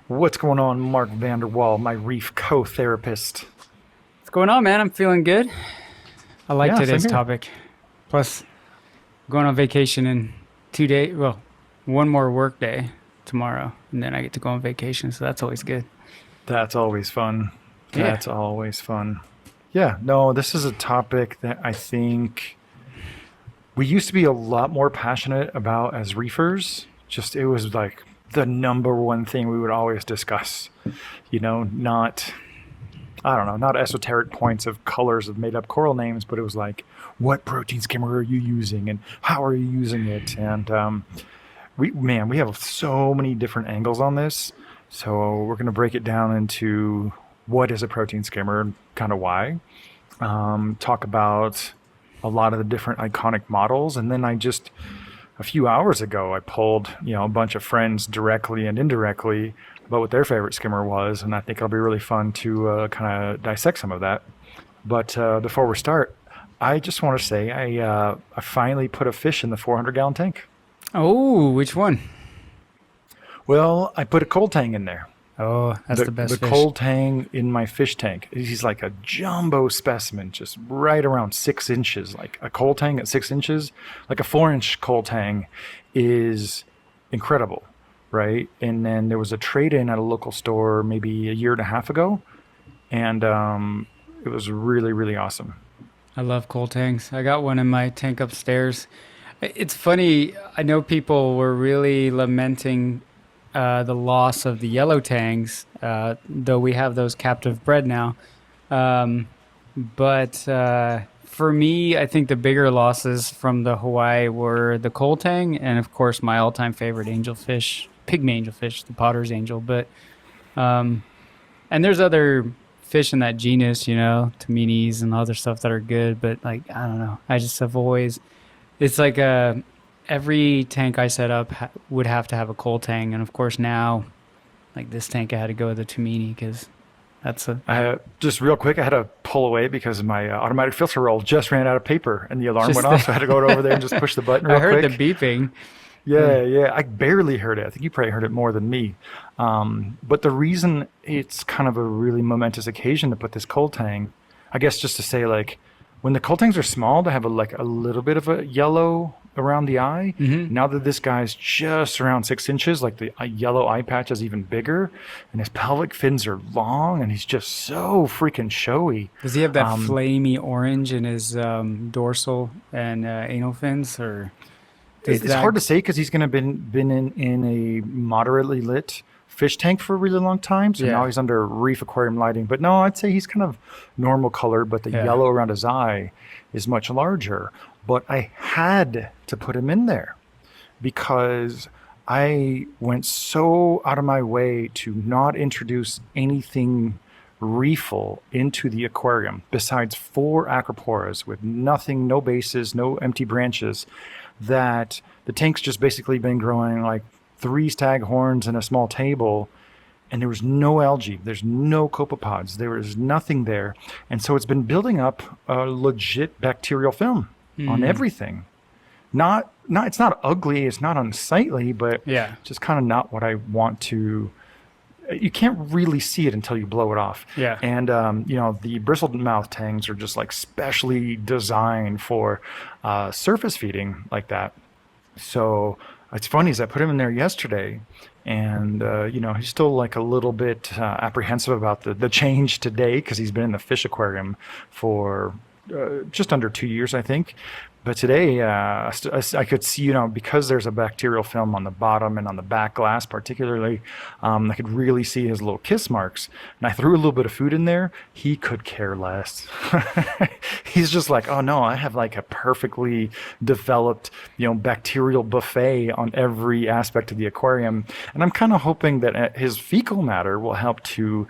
What's going on, Mark Vanderwall, my reef co-therapist? What's going on, man? I'm feeling good. I like Yeah, same today's here. topic. Plus, going on vacation in 2 days. Well, one more work day tomorrow, and then I get to go on vacation. So that's always good. That's always fun. Yeah. That's always fun. Yeah, no, this is a topic that I think we used to be a lot more passionate about as reefers. Just it was like the number one thing we would always discuss. Not I don't know, not esoteric points of colors of made up coral names, but it was like, what protein skimmer are you using and how are you using it? And we have so many different angles on this. So we're going to break it down into what is a protein skimmer, kind of why. Talk about a lot of the different iconic models, and then a few hours ago I polled a bunch of friends directly and indirectly about what their favorite skimmer was, and I think it'll be really fun to kind of dissect some of that. But before we start, I just want to say I finally put a fish in the 400-gallon tank. Oh, which one? Well, I put a cold tang in there. Oh, that's The the the best fish. cold tang in my fish tank. He's like a jumbo specimen, just right around 6 inches. Like a cold tang at 6 inches, like a 4 inch cold tang is incredible, right? And then there was a trade in at a local store maybe a year and a half ago, and it was really really awesome. I love cold tanks. I got one in my tank upstairs. It's funny. I know people were really lamenting the loss of the yellow tangs, though we have those captive bred now. Um, but for me, I think the bigger losses from the Hawaii were the coal tang, and of course my all-time favorite angelfish, pygmy angelfish, the Potter's angel. But um, and there's other fish in that genus, taminis and other stuff that are good. But like I don't know, I just have always it's like every tank I set up would have to have a coal tang, and of course now like this tank I had to go with a tamini because that's a Just real quick, I had to pull away because my automatic filter roll just ran out of paper and the alarm went just off. So I had to go over there and just push the button I real heard the quick. beeping. Uh, Yeah, yeah. I barely heard it. I think you probably heard it more than me. But the reason it's kind of a really momentous occasion to put this cold tang, I guess just to say like, when the cold tangs are small, they have like a little bit of a yellow around the eye. hmm Now that this guy's just around 6 inches, like the yellow eye patch is even bigger, and his pelvic fins are long, and he's just so freaking showy. Does he have that Um, flamey orange in his dorsal and anal fins, or does It's hard to that? say because he's going to been in a moderately lit fish tank for a really long time. So now Yeah, he's under reef aquarium lighting. But no, I'd say he's kind of normal colored, but the yeah. yellow around his eye is much larger. But I had to put him in there because I went so out of my way to not introduce anything reefal into the aquarium besides four acroporas with nothing, no bases, no empty branches, that the tank's just basically been growing like three staghorns and a small table, and there was no algae, there's no copepods, there was nothing there. And so it's been building up a legit bacterial film on Mm, everything. Not it's not ugly, it's not unsightly, but yeah, just kind of not what I want to. You can't really see it until you blow it off. yeah. And the bristled mouth tangs are just like specially designed for surface feeding like that. So it's funny is I put him in there yesterday, and he's still like a little bit apprehensive about the change today because he's been in the fish aquarium for just under 2 years, I think. But today, I could see, because there's a bacterial film on the bottom and on the back glass, particularly, I could really see his little kiss marks. And I threw a little bit of food in there. He could care less. He's just like, oh no, I have like a perfectly developed, bacterial buffet on every aspect of the aquarium. And I'm kind of hoping that his fecal matter will help to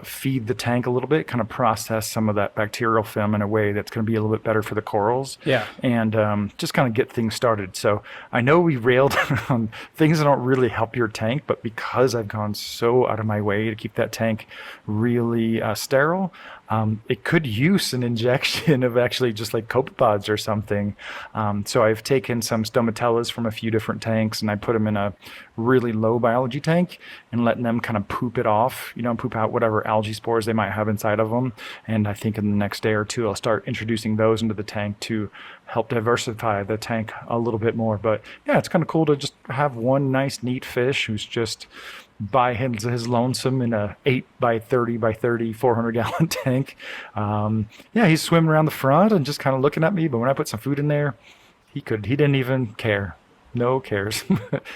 feed the tank a little bit, kind of process some of that bacterial film in a way that's going to be a little bit better for the corals. Yeah. and just kind of get things started. So I know we railed on things that don't really help your tank, but because I've gone so out of my way to keep that tank really sterile, it could use an injection of actually just like copepods or something. So I've taken some stomatellas from a few different tanks and I put them in a really low biology tank and letting them kind of poop it off, poop out whatever algae spores they might have inside of them. And I think in the next day or two, I'll start introducing those into the tank to help diversify the tank a little bit more. But yeah, it's kind of cool to just have one nice, neat fish who's just by his lonesome in a 8 by 30 by 30 400-gallon tank. Yeah, he's swimming around the front and just kind of looking at me. But when I put some food in there, he didn't even care. No cares.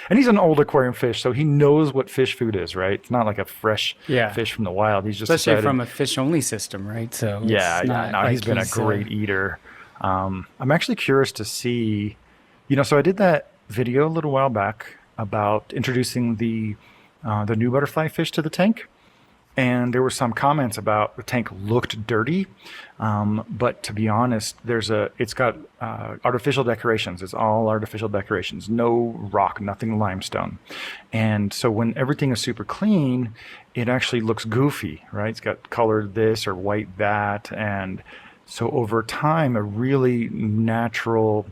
And he's an old aquarium fish, so he knows what fish food is, right? It's not like a fresh fish from the wild. He's just especially decided, from a fish-only system, right? So no, he's been a great eater. I'm actually curious to see, so I did that video a little while back about introducing the new butterfly fish to the tank. And there were some comments about the tank looked dirty. But to be honest, it's got artificial decorations. It's all artificial decorations, no rock, nothing limestone. And so when everything is super clean, it actually looks goofy, right? It's got colored this or white that. And so over time, a really natural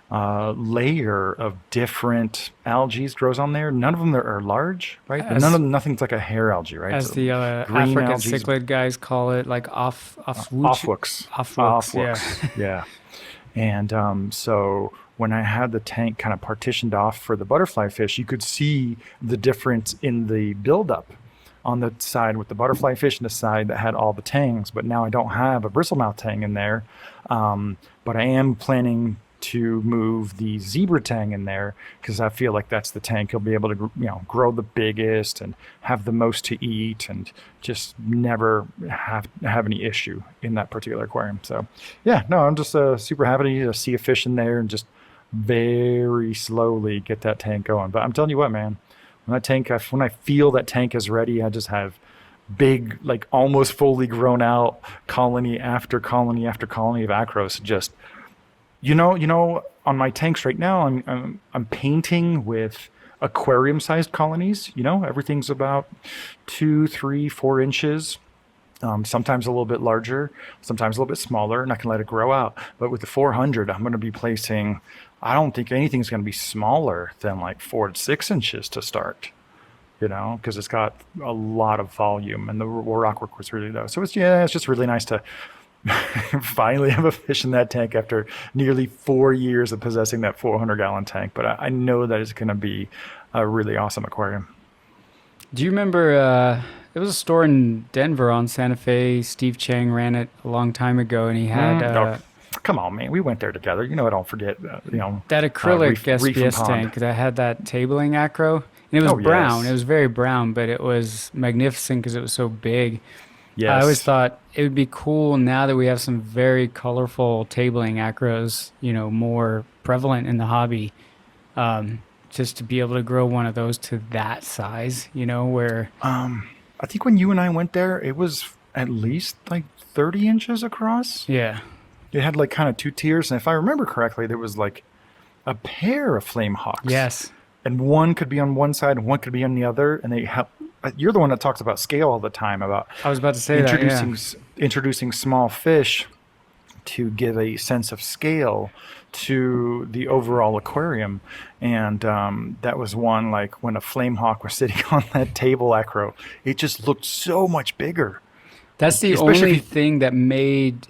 layer of different algae grows on there. None of them are large, right? Nothing's like a hair algae, right? As so the African cichlid guys call it, like offwooks. Yeah. And so when I had the tank kind of partitioned off for the butterfly fish, you could see the difference in the buildup on the side with the butterfly fish and the side that had all the tangs. But now I don't have a bristlemouth tang in there. But I am planning to move the zebra tang in there because I feel like that's the tank he'll be able to grow the biggest and have the most to eat and just never have any issue in that particular aquarium. So yeah, no, I'm just super happy to see a fish in there and just very slowly get that tank going. But I'm telling you what, man, when I feel that tank is ready, I just have big, like almost fully grown out colony after colony after colony of acros. Just on my tanks right now, I'm painting with aquarium-sized colonies. Everything's about 2, 3, 4 inches. Sometimes a little bit larger, sometimes a little bit smaller, and I can let it grow out. But with the 400, I'm going to be placing. I don't think anything's going to be smaller than like 4 to 6 inches to start. Because it's got a lot of volume, and the rockwork was really low. So it's just really nice to finally have a fish in that tank after nearly 4 years of possessing that 400-gallon tank. But I know that it's going to be a really awesome aquarium. Do you remember there was a store in Denver on Santa Fe? Steve Chang ran it a long time ago, and he had come on, man, we went there together. I don't forget that acrylic SBS tank that had that tabling acro, and it was brown. Yes. It was very brown, but it was magnificent because it was so big. Yes. I always thought it would be cool now that we have some very colorful tabling acros, more prevalent in the hobby, just to be able to grow one of those to that size, where... I think when you and I went there, it was at least like 30 inches across. Yeah. It had like kind of 2 tiers. And if I remember correctly, there was like a pair of flame hawks. Yes. And one could be on one side and one could be on the other. And you're the one that talks about scale all the time, about I was about to say introducing small fish to give a sense of scale to the overall aquarium. And that was one, like when a flame hawk was sitting on that table acro, it just looked so much bigger. That's the only thing that made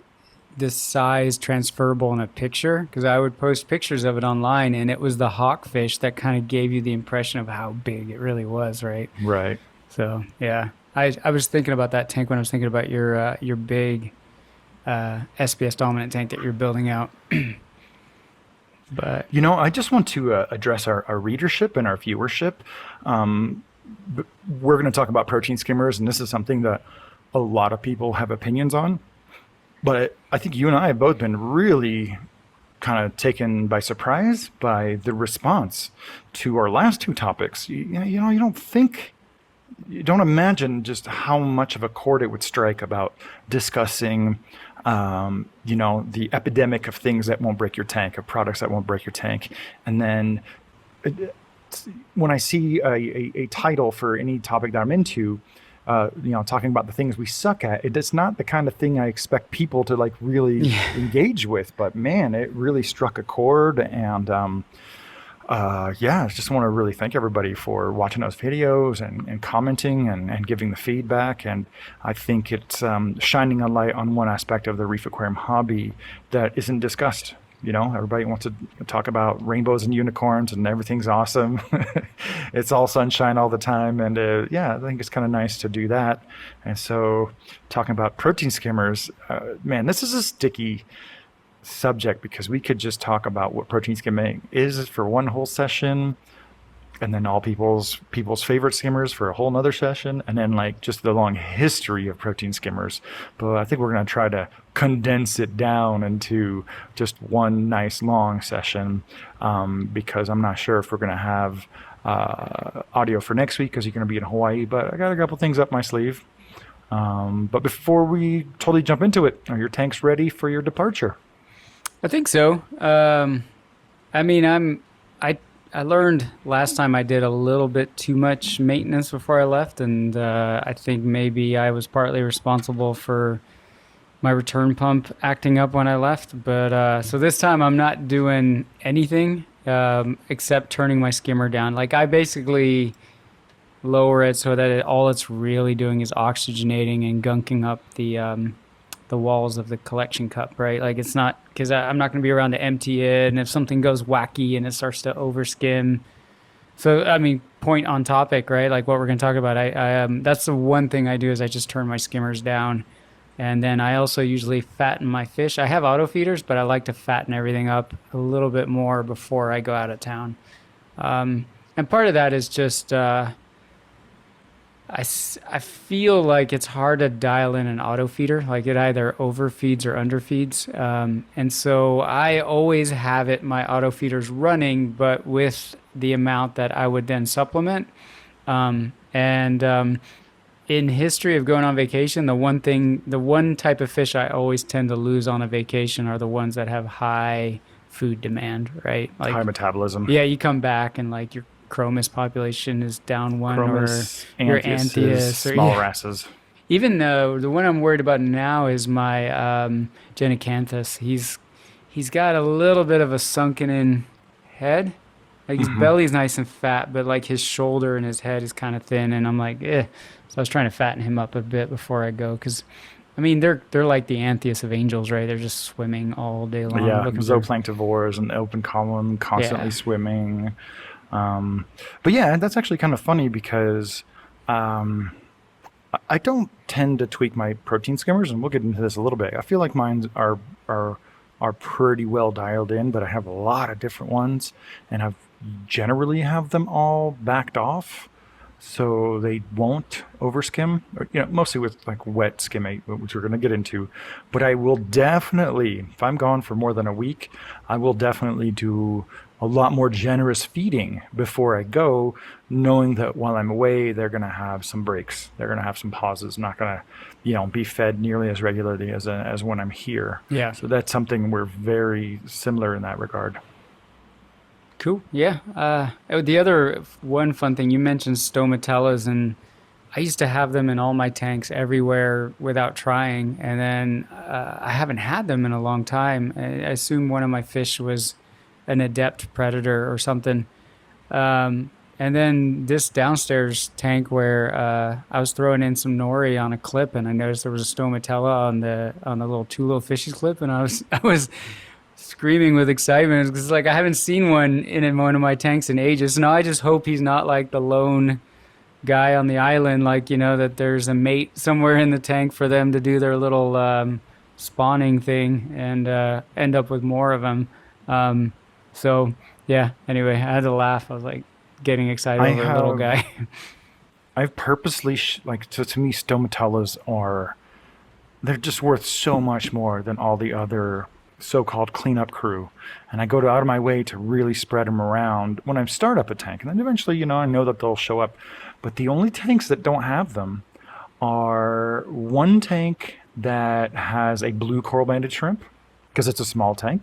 this size transferable in a picture, because I would post pictures of it online, and it was the hawkfish that kind of gave you the impression of how big it really was, right? Right. So yeah, I was thinking about that tank when I was thinking about your big SBS dominant tank that you're building out. But I just want to address our readership and our viewership. We're going to talk about protein skimmers, and this is something that a lot of people have opinions on. But I think you and I have both been really kind of taken by surprise by the response to our last 2 topics. You don't imagine just how much of a chord it would strike about discussing the epidemic of things that won't break your tank, of products that won't break your tank. And then when I see a title for any topic that I'm into, talking about the things we suck at, it's not the kind of thing I expect people to like really Yeah. engage with. But man, it really struck a chord, and I just want to really thank everybody for watching those videos and commenting and giving the feedback. And I think it's shining a light on one aspect of the reef aquarium hobby that isn't discussed. Everybody wants to talk about rainbows and unicorns and everything's awesome. It's all sunshine all the time. And I think it's kind of nice to do that. And so talking about protein skimmers, man, this is a sticky subject because we could just talk about what protein skimming is for one whole session, and then all people's favorite skimmers for a whole nother session, and then like just the long history of protein skimmers. But I think we're going to try to condense it down into just one nice long session, because I'm not sure if we're going to have audio for next week because you're going to be in Hawaii, but I got a couple things up my sleeve. But before we totally jump into it, are your tanks ready for your departure? I think so. I mean, I learned last time I did a little bit too much maintenance before I left, and I think maybe I was partly responsible for my return pump acting up when I left. But so this time I'm not doing anything except turning my skimmer down. Like I basically lower it so that all it's really doing is oxygenating and gunking up the walls of the collection cup, right? Like it's not, because I'm not going to be around to empty it, and if something goes wacky and it starts to overskim. So I mean, point on topic, right? Like what we're going to talk about. I that's the one thing I do is I just turn my skimmers down, and then I also usually fatten my fish. I have auto feeders, but I like to fatten everything up a little bit more before I go out of town. And part of that is just I feel like it's hard to dial in an auto feeder. Like it either overfeeds or underfeeds. And so I always have my auto feeders running, but with the amount that I would then supplement. In history of going on vacation, the one type of fish I always tend to lose on a vacation are the ones that have high food demand, right? Like high metabolism. Yeah, you come back and like your chromis population is down one, Chromis, or your Anthias, Anthias, or small wrasses. even though the one I'm worried about now is my Genicanthus. He's got a little bit of a sunken in head. Like his belly's nice and fat, but like his shoulder and his head is kind of thin, and I'm like, eh. So I was trying to fatten him up a bit before I go, because I mean they're like the Anthias of angels, right? They're just swimming all day long. Yeah, zooplanktivores and open column, constantly swimming. But yeah, that's actually kind of funny because I don't tend to tweak my protein skimmers, and we'll get into this a little bit. I feel like mine are pretty well dialed in, but I have a lot of different ones, and I've generally have them all backed off so they won't overskim, or, mostly with like wet skimming, which we're going to get into. But I will definitely, if I'm gone for more than a week, I will definitely do a lot more generous feeding before I go, knowing that while I'm away, they're going to have some breaks. They're going to have some pauses, not going to, be fed nearly as regularly as when I'm here. Yeah. So that's something we're very similar in that regard. Cool. Yeah. The other one fun thing, you mentioned stomatellas, and I used to have them in all my tanks everywhere without trying. And then I haven't had them in a long time. I assume one of my fish was an adept predator or something. And then this downstairs tank where I was throwing in some nori on a clip, and I noticed there was a stomatella on the little two little fishies clip, and I was screaming with excitement because like I haven't seen one in one of my tanks in ages. Now I just hope he's not like the lone guy on the island, like that there's a mate somewhere in the tank for them to do their little spawning thing and end up with more of them. So yeah, anyway, I had to laugh. I was like getting excited over a little guy. I've purposely to me stomatellas they're just worth so much more than all the other so-called cleanup crew, and I go out of my way to really spread them around when I start up a tank, and then eventually I know that they'll show up. But the only tanks that don't have them are one tank that has a blue coral banded shrimp because it's a small tank,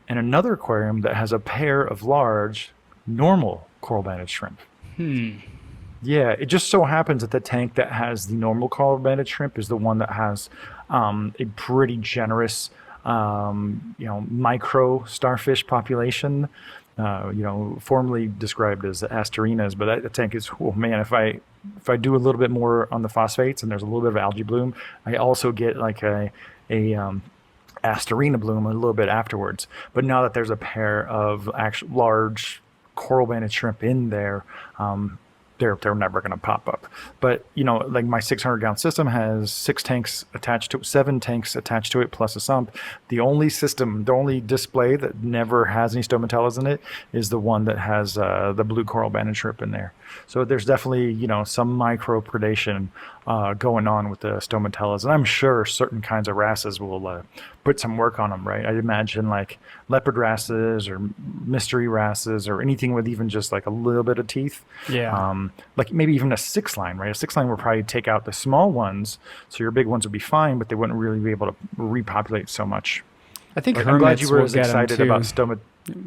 and another aquarium that has a pair of large normal coral banded shrimp. Yeah, it just so happens that the tank that has the normal coral banded shrimp is the one that has a pretty generous, micro starfish population. Formerly described as asterinas, but that tank is, oh man, if I do a little bit more on the phosphates and there's a little bit of algae bloom, I also get like a asterina bloom a little bit afterwards. But now that there's a pair of actual large coral banded shrimp in there, they're never going to pop up. But like my 600-gallon system has 7 tanks attached to it plus a sump. The only display that never has any stomatellas in it is the one that has the blue coral banded shrimp in there. So there's definitely some micro predation going on with the stomatellas, and I'm sure certain kinds of wrasses will put some work on them, right? I'd imagine like leopard wrasses or mystery wrasses or anything with even just like a little bit of teeth. Yeah. Like maybe even a 6-line, right? A 6-line would probably take out the small ones, so your big ones would be fine, but they wouldn't really be able to repopulate so much. I think Like, hermits I'm glad you were will as get 'em excited too. about stoma.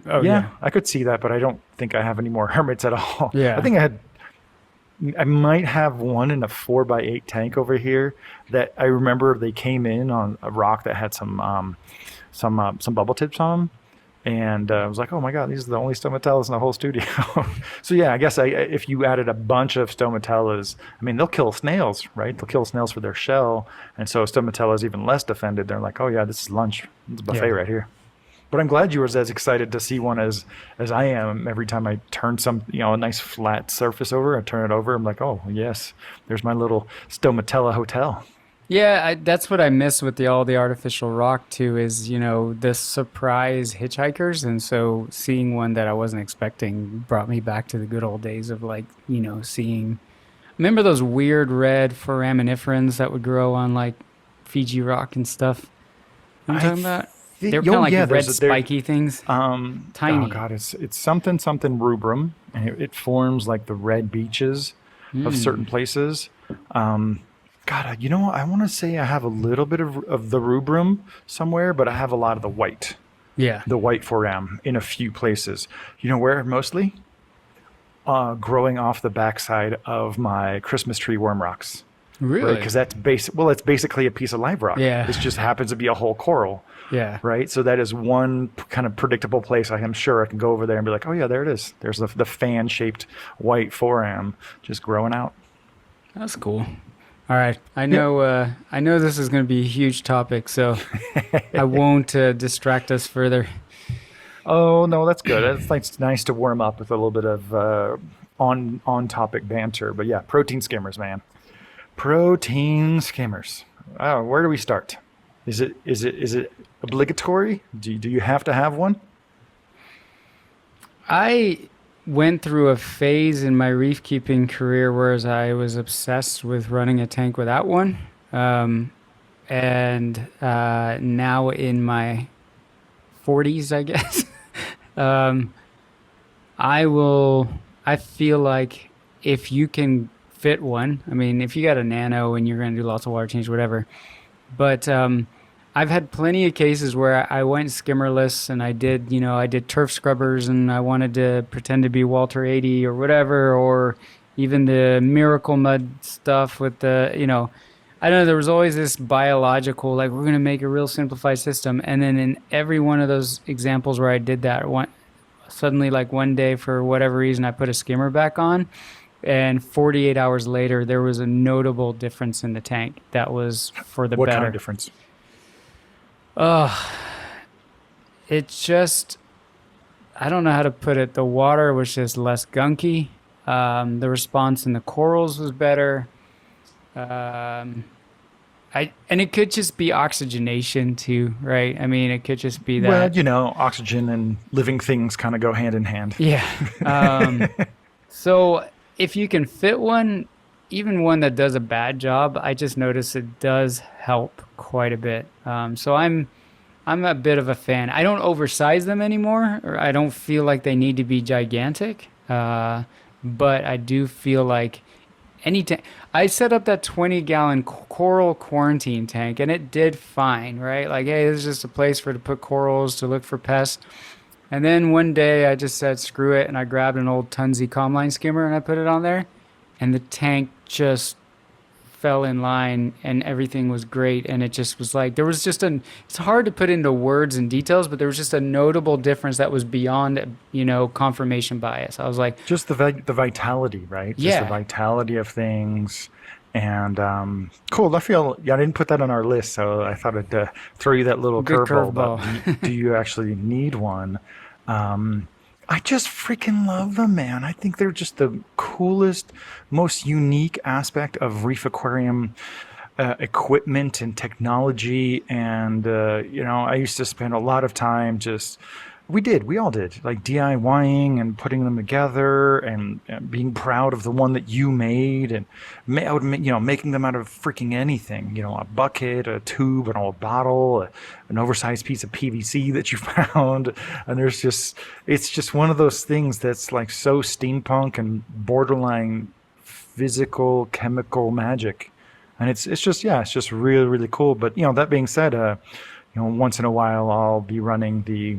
Oh Yeah, I could see that, but I don't think I have any more hermits at all. Yeah. I think I might have one in a 4x8 tank over here that I remember they came in on a rock that had some bubble tips on them. And I was like, oh my God, these are the only stomatellas in the whole studio. So yeah, I guess if you added a bunch of stomatellas, I mean, they'll kill snails, right? They'll kill snails for their shell. And so stomatellas even less defended. They're like, oh yeah, this is lunch. It's a buffet Yeah. right here. But I'm glad you were as excited to see one as I am. Every time I turn a nice flat surface over, I turn it over. I'm like, oh yes, there's my little stomatella hotel. Yeah, that's what I miss with all the artificial rock too, is, the surprise hitchhikers. And so seeing one that I wasn't expecting brought me back to the good old days of like, seeing, remember those weird red foraminiferans that would grow on like Fiji rock and stuff? You know what I'm talking about? They were kind of like red spiky things. Tiny. Oh God, it's something rubrum, and it forms like the red beaches of certain places. God, you know what? I want to say I have a little bit of the rubrum somewhere, but I have a lot of the white Yeah. foram in a few places. You know where mostly? Growing off the backside of my Christmas tree worm rocks. Really? Because that's it's basically a piece of live rock. Yeah. It just happens to be a whole coral. Yeah. Right. So that is one kind of predictable place. I'm sure I can go over there and be like, oh yeah, there it is. There's the fan shaped white foram just growing out. That's cool. All right. I know this is going to be a huge topic, so I won't distract us further. Oh no, that's good. It's nice to warm up with a little bit of on topic banter. But yeah, protein skimmers, man. Protein skimmers. Oh, where do we start? Is it obligatory? Do you have to have one? I went through a phase in my reef keeping career where I was obsessed with running a tank without one. And now in my 40s, I guess, I feel like if you can fit one, I mean, if you got a nano and you're going to do lots of water change, whatever. But I've had plenty of cases where I went skimmerless and I did turf scrubbers and I wanted to pretend to be Walter 80 or whatever, or even the Miracle Mud stuff with I don't know, there was always this biological, like, we're going to make a real simplified system. And then in every one of those examples where I did that, suddenly, like one day, for whatever reason, I put a skimmer back on. And 48 hours later, there was a notable difference in the tank that was for the better. What kind of difference? It's just, I don't know how to put it. The water was just less gunky. The response in the corals was better. And it could just be oxygenation too, right? I mean, it could just be that. Well, oxygen and living things kind of go hand in hand. Yeah. So if you can fit one, even one that does a bad job, I just notice it does help quite a bit. So I'm a bit of a fan. I don't oversize them anymore, or I don't feel like they need to be gigantic. But I do feel like any tank. I set up that 20-gallon coral quarantine tank, and it did fine, right? Like, hey, this is just a place for to put corals to look for pests. And then one day I just said, screw it, and I grabbed an old Tunzi Comline skimmer and I put it on there, and the tank just fell in line and everything was great. And it just was like, there was just it's hard to put into words and details, but there was just a notable difference that was beyond, confirmation bias. I was like, Just the vitality, right? Just the yeah, vitality of things. And cool. I feel yeah, I didn't put that on our list, so I thought I'd throw you that little good curveball. But curveball. do you actually need one? Um, I just freaking love them, man. I think they're just the coolest, most unique aspect of reef aquarium equipment and technology. And, I used to spend a lot of time we all did, like DIYing and putting them together and being proud of the one that you made. And making them out of freaking anything, a bucket, a tube, an old bottle, an oversized piece of PVC that you found. And it's just one of those things that's like so steampunk and borderline physical chemical magic. And it's just really, really cool. But, that being said, once in a while I'll be running the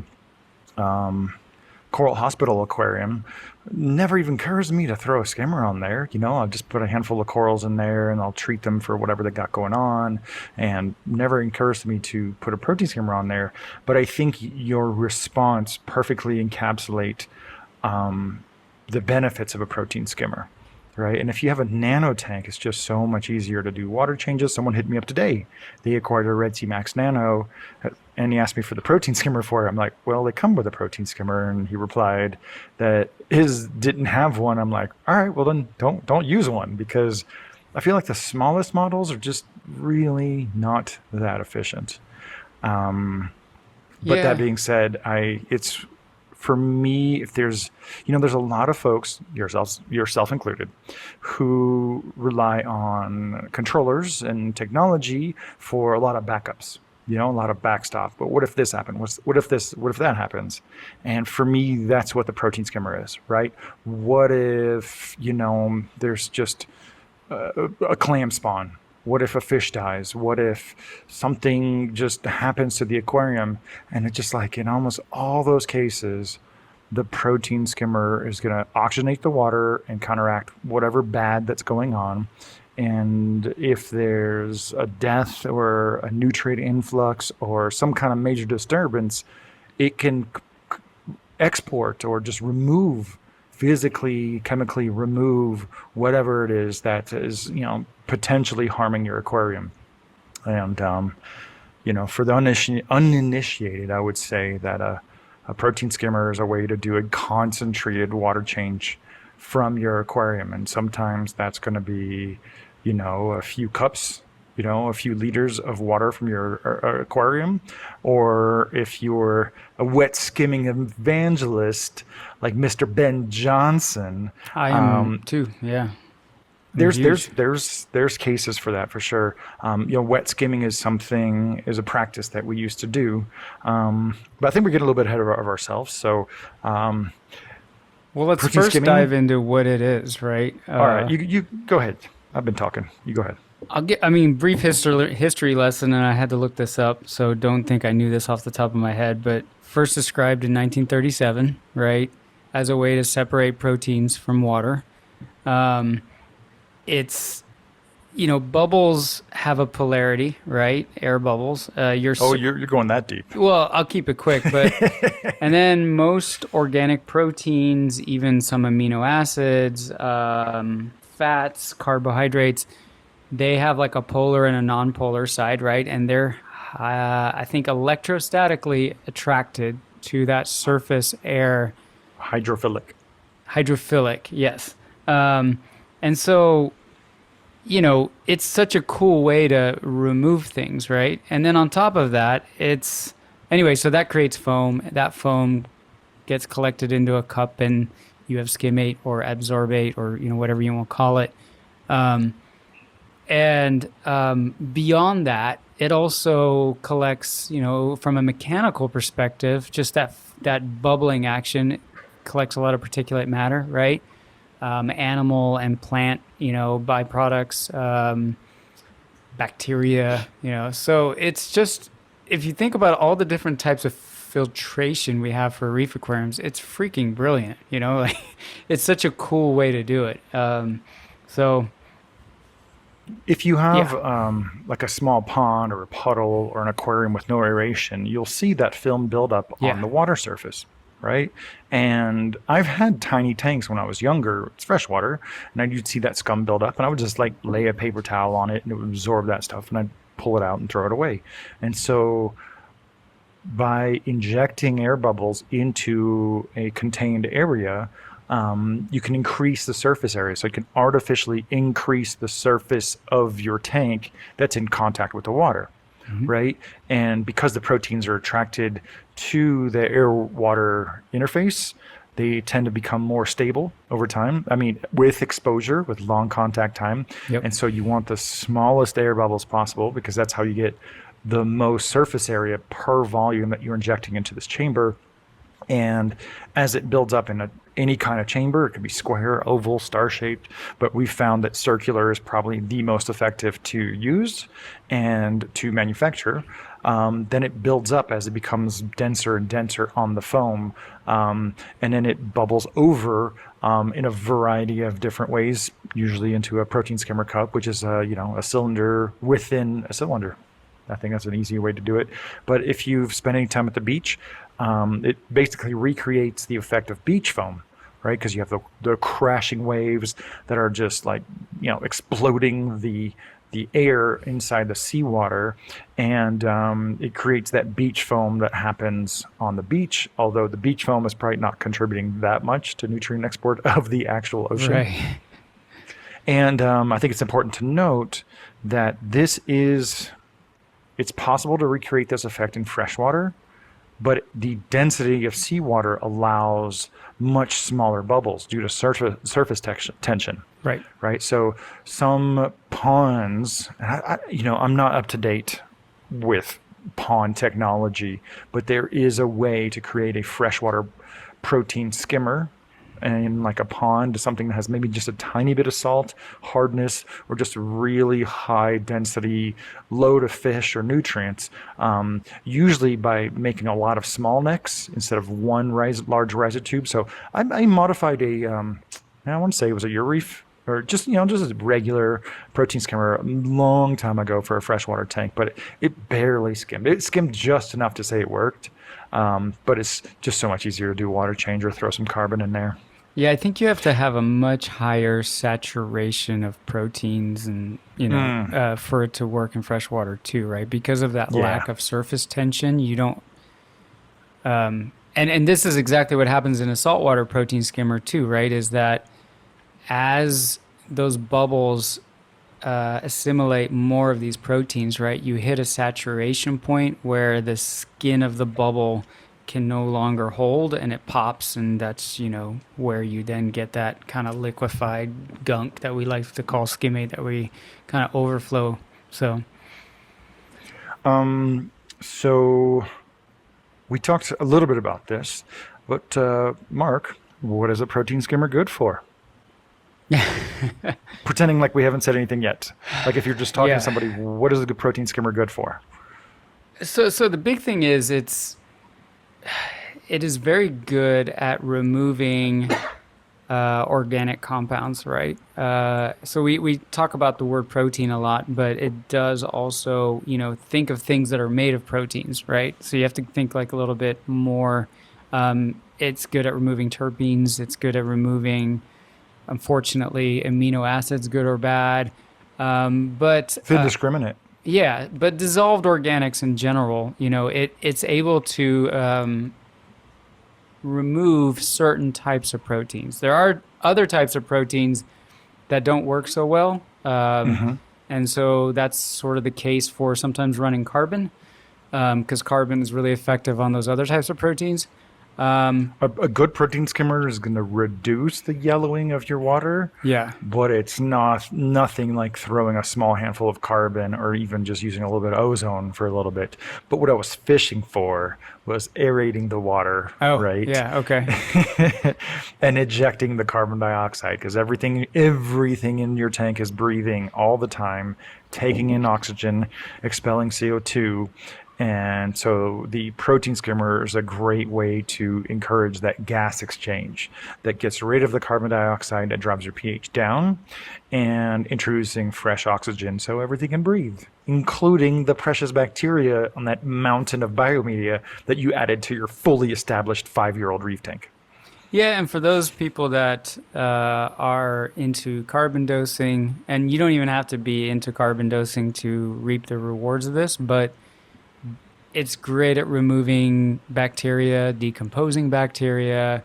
Coral Hospital Aquarium. Never even occurs to me to throw a skimmer on there. I'll just put a handful of corals in there and I'll treat them for whatever they got going on. And never occurs to me to put a protein skimmer on there. But I think your response perfectly encapsulate the benefits of a protein skimmer. Right. And if you have a nano tank, it's just so much easier to do water changes. Someone hit me up today. They acquired a Red Sea Max Nano and he asked me for the protein skimmer for it. I'm like, well, they come with a protein skimmer. And he replied that his didn't have one. I'm like, all right, well, then don't use one, because I feel like the smallest models are just really not that efficient. But that Yeah. being said, it's for me, if there's a lot of folks, yourself included, who rely on controllers and technology for a lot of backups, a lot of backstop. But what if this happened? What if that happens? And for me, that's what the protein skimmer is, right? What if, there's just a clam spawn? What if a fish dies? What if something just happens to the aquarium? And it's just like in almost all those cases, the protein skimmer is going to oxygenate the water and counteract whatever bad that's going on. And if there's a death or a nutrient influx or some kind of major disturbance, it can export or just remove, physically, chemically remove whatever it is that is, potentially harming your aquarium. And, for the uninitiated, I would say that a protein skimmer is a way to do a concentrated water change from your aquarium. And sometimes that's going to be, a few cups, a few liters of water from your aquarium. Or if you're a wet skimming evangelist like Mr. Ben Johnson, I am too. Yeah. I'm there's huge. there's there's cases for that for sure. Wet skimming is a practice that we used to do, but I think we're getting a little bit ahead of ourselves. So, Well, let's protein first dive skimming. into what it is, right? All right, you go ahead. I've been talking. You go ahead. Brief history lesson, and I had to look this up, so don't think I knew this off the top of my head. But first described in 1937, right, as a way to separate proteins from water. Um, it's bubbles have a polarity, right? Air bubbles. Oh, you're going that deep. Well, I'll keep it quick, but and then most organic proteins, even some amino acids, fats, carbohydrates, they have like a polar and a non-polar side, right? And they're, I think, electrostatically attracted to that surface air. Hydrophilic. Hydrophilic, yes. And so, it's such a cool way to remove things, right? And then on top of that, so that creates foam. That foam gets collected into a cup and you have skimmate or absorbate or, whatever you want to call it. And beyond that, it also collects, from a mechanical perspective, just that bubbling action collects a lot of particulate matter, right? animal and plant, byproducts, bacteria, So it's just, if you think about all the different types of filtration we have for reef aquariums, it's freaking brilliant, Like, it's such a cool way to do it. So, If you have yeah, like a small pond or a puddle or an aquarium with no aeration, you'll see that film buildup on yeah, the water surface, right? And I've had tiny tanks when I was younger. It's freshwater, and you'd see that scum build up, and I would just like lay a paper towel on it, and it would absorb that stuff, and I'd pull it out and throw it away. And so by injecting air bubbles into a contained area, you can increase the surface area. So you can artificially increase the surface of your tank that's in contact with the water, hmm, right? And because the proteins are attracted to the air water interface, they tend to become more stable over time. I mean, with exposure, with long contact time. yep, And so you want the smallest air bubbles possible because that's how you get the most surface area per volume that you're injecting into this chamber. And as it builds up in any kind of chamber, it could be square, oval, star shaped, but we've found that circular is probably the most effective to use and to manufacture. Then it builds up as it becomes denser and denser on the foam, and then it bubbles over in a variety of different ways, usually into a protein skimmer cup, which is a cylinder within a cylinder. I think that's an easy way to do it. But if you've spent any time at the beach, it basically recreates the effect of beach foam, right? Because you have the crashing waves that are just like, exploding the air inside the seawater, and it creates that beach foam that happens on the beach. Although the beach foam is probably not contributing that much to nutrient export of the actual ocean. right, And I think it's important to note that it's possible to recreate this effect in freshwater, but the density of seawater allows much smaller bubbles due to surface tension, right. right? So some ponds, I'm not up to date with pond technology, but there is a way to create a freshwater protein skimmer in like a pond, something that has maybe just a tiny bit of salt, hardness, or just a really high density load of fish or nutrients, usually by making a lot of small necks instead of one large rhizotube. So I modified I want to say it was a Reef, or just just a regular protein skimmer a long time ago for a freshwater tank, but it barely skimmed. It skimmed just enough to say it worked, but it's just so much easier to do a water change or throw some carbon in there. Yeah, I think you have to have a much higher saturation of proteins and, Mm, for it to work in freshwater too, right? Because of that yeah. lack of surface tension, you don't, and this is exactly what happens in a saltwater protein skimmer too, right? Is that as those bubbles assimilate more of these proteins, right, you hit a saturation point where the skin of the bubble can no longer hold and it pops, and that's where you then get that kind of liquefied gunk that we like to call skimming, that we kind of overflow. So So we talked a little bit about this, but Mark, what is a protein skimmer good for? Pretending like we haven't said anything yet. Like if you're just talking to yeah, somebody, what is a good protein skimmer good for? so the big thing is it is very good at removing organic compounds, right? So we talk about the word protein a lot, but it does also, think of things that are made of proteins, right? So you have to think like a little bit more. It's good at removing terpenes. It's good at removing, unfortunately, amino acids, good or bad. But It's indiscriminate. yeah, but dissolved organics in general, it's able to remove certain types of proteins. There are other types of proteins that don't work so well. Hmm. And so that's sort of the case for sometimes running carbon, because carbon is really effective on those other types of proteins. A good protein skimmer is going to reduce the yellowing of your water, Yeah. but it's not nothing like throwing a small handful of carbon or even just using a little bit of ozone for a little bit. But what I was fishing for was aerating the water, Oh, right? yeah. Okay. And ejecting the carbon dioxide because everything in your tank is breathing all the time, taking in oxygen, expelling CO2. And so the protein skimmer is a great way to encourage that gas exchange that gets rid of the carbon dioxide, that drops your pH down, and introducing fresh oxygen so everything can breathe, including the precious bacteria on that mountain of biomedia that you added to your fully established 5-year-old reef tank. Yeah, and for those people that are into carbon dosing, and you don't even have to be into carbon dosing to reap the rewards of this, but it's great at removing bacteria, decomposing bacteria,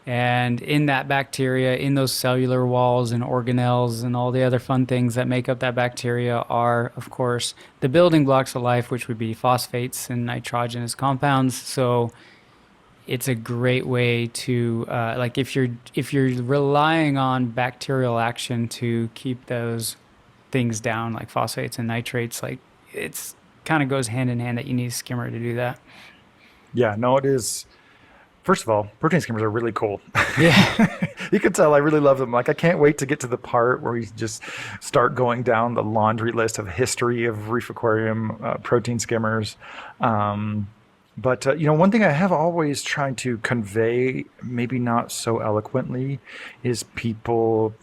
and in that bacteria, in those cellular walls and organelles and all the other fun things that make up that bacteria are, of course, the building blocks of life, which would be phosphates and nitrogenous compounds. So it's a great way to like if you're relying on bacterial action to keep those things down, like phosphates and nitrates, like it's kind of goes hand in hand that you need a skimmer to do that. Yeah, no, it is. First of all, protein skimmers are really cool. Yeah. You can tell I really love them. Like, I can't wait to get to the part where we just start going down the laundry list of history of reef aquarium protein skimmers. Um, but one thing I have always tried to convey, maybe not so eloquently, is people.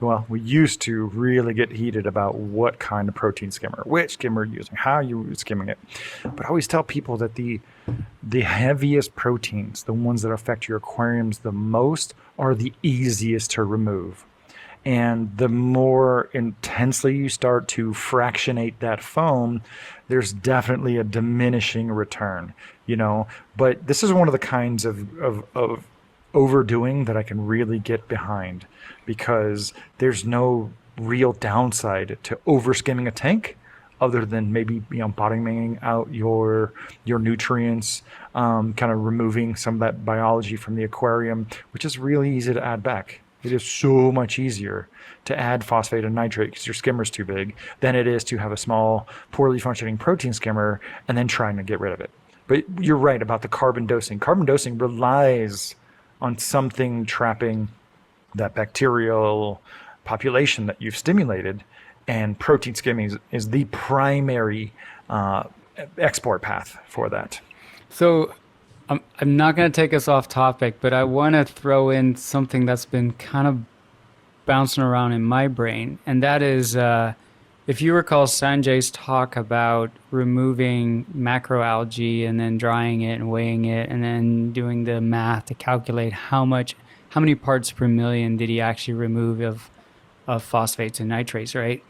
Well, we used to really get heated about what kind of protein skimmer, which skimmer you're using, how you're skimming it. But I always tell people that the heaviest proteins, the ones that affect your aquariums the most, are the easiest to remove. And the more intensely you start to fractionate that foam, there's definitely a diminishing return, you know. But this is one of the kinds of overdoing that I can really get behind because there's no real downside to over skimming a tank other than maybe bottoming out your nutrients, kind of removing some of that biology from the aquarium, which is really easy to add back. It is so much easier to add phosphate and nitrate because your skimmer's too big than it is to have a small, poorly functioning protein skimmer and then trying to get rid of it. But you're right about the carbon dosing. Carbon dosing relies on something trapping that bacterial population that you've stimulated, and protein skimming is the primary export path for that. So I'm not going to take us off topic, but I want to throw in something that's been kind of bouncing around in my brain, and that is if you recall Sanjay's talk about removing macroalgae and then drying it and weighing it and then doing the math to calculate how many parts per million did he actually remove of phosphates and nitrates, right?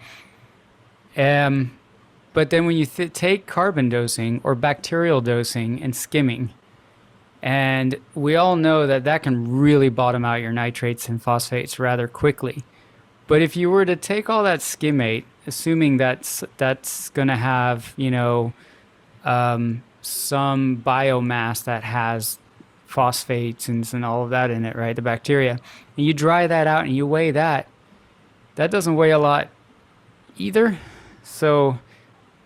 But then when you take carbon dosing or bacterial dosing and skimming, and we all know that that can really bottom out your nitrates and phosphates rather quickly. But if you were to take all that skimmate, assuming that's going to have, some biomass that has phosphates and all of that in it, right? The bacteria. And you dry that out and you weigh that, that doesn't weigh a lot either. So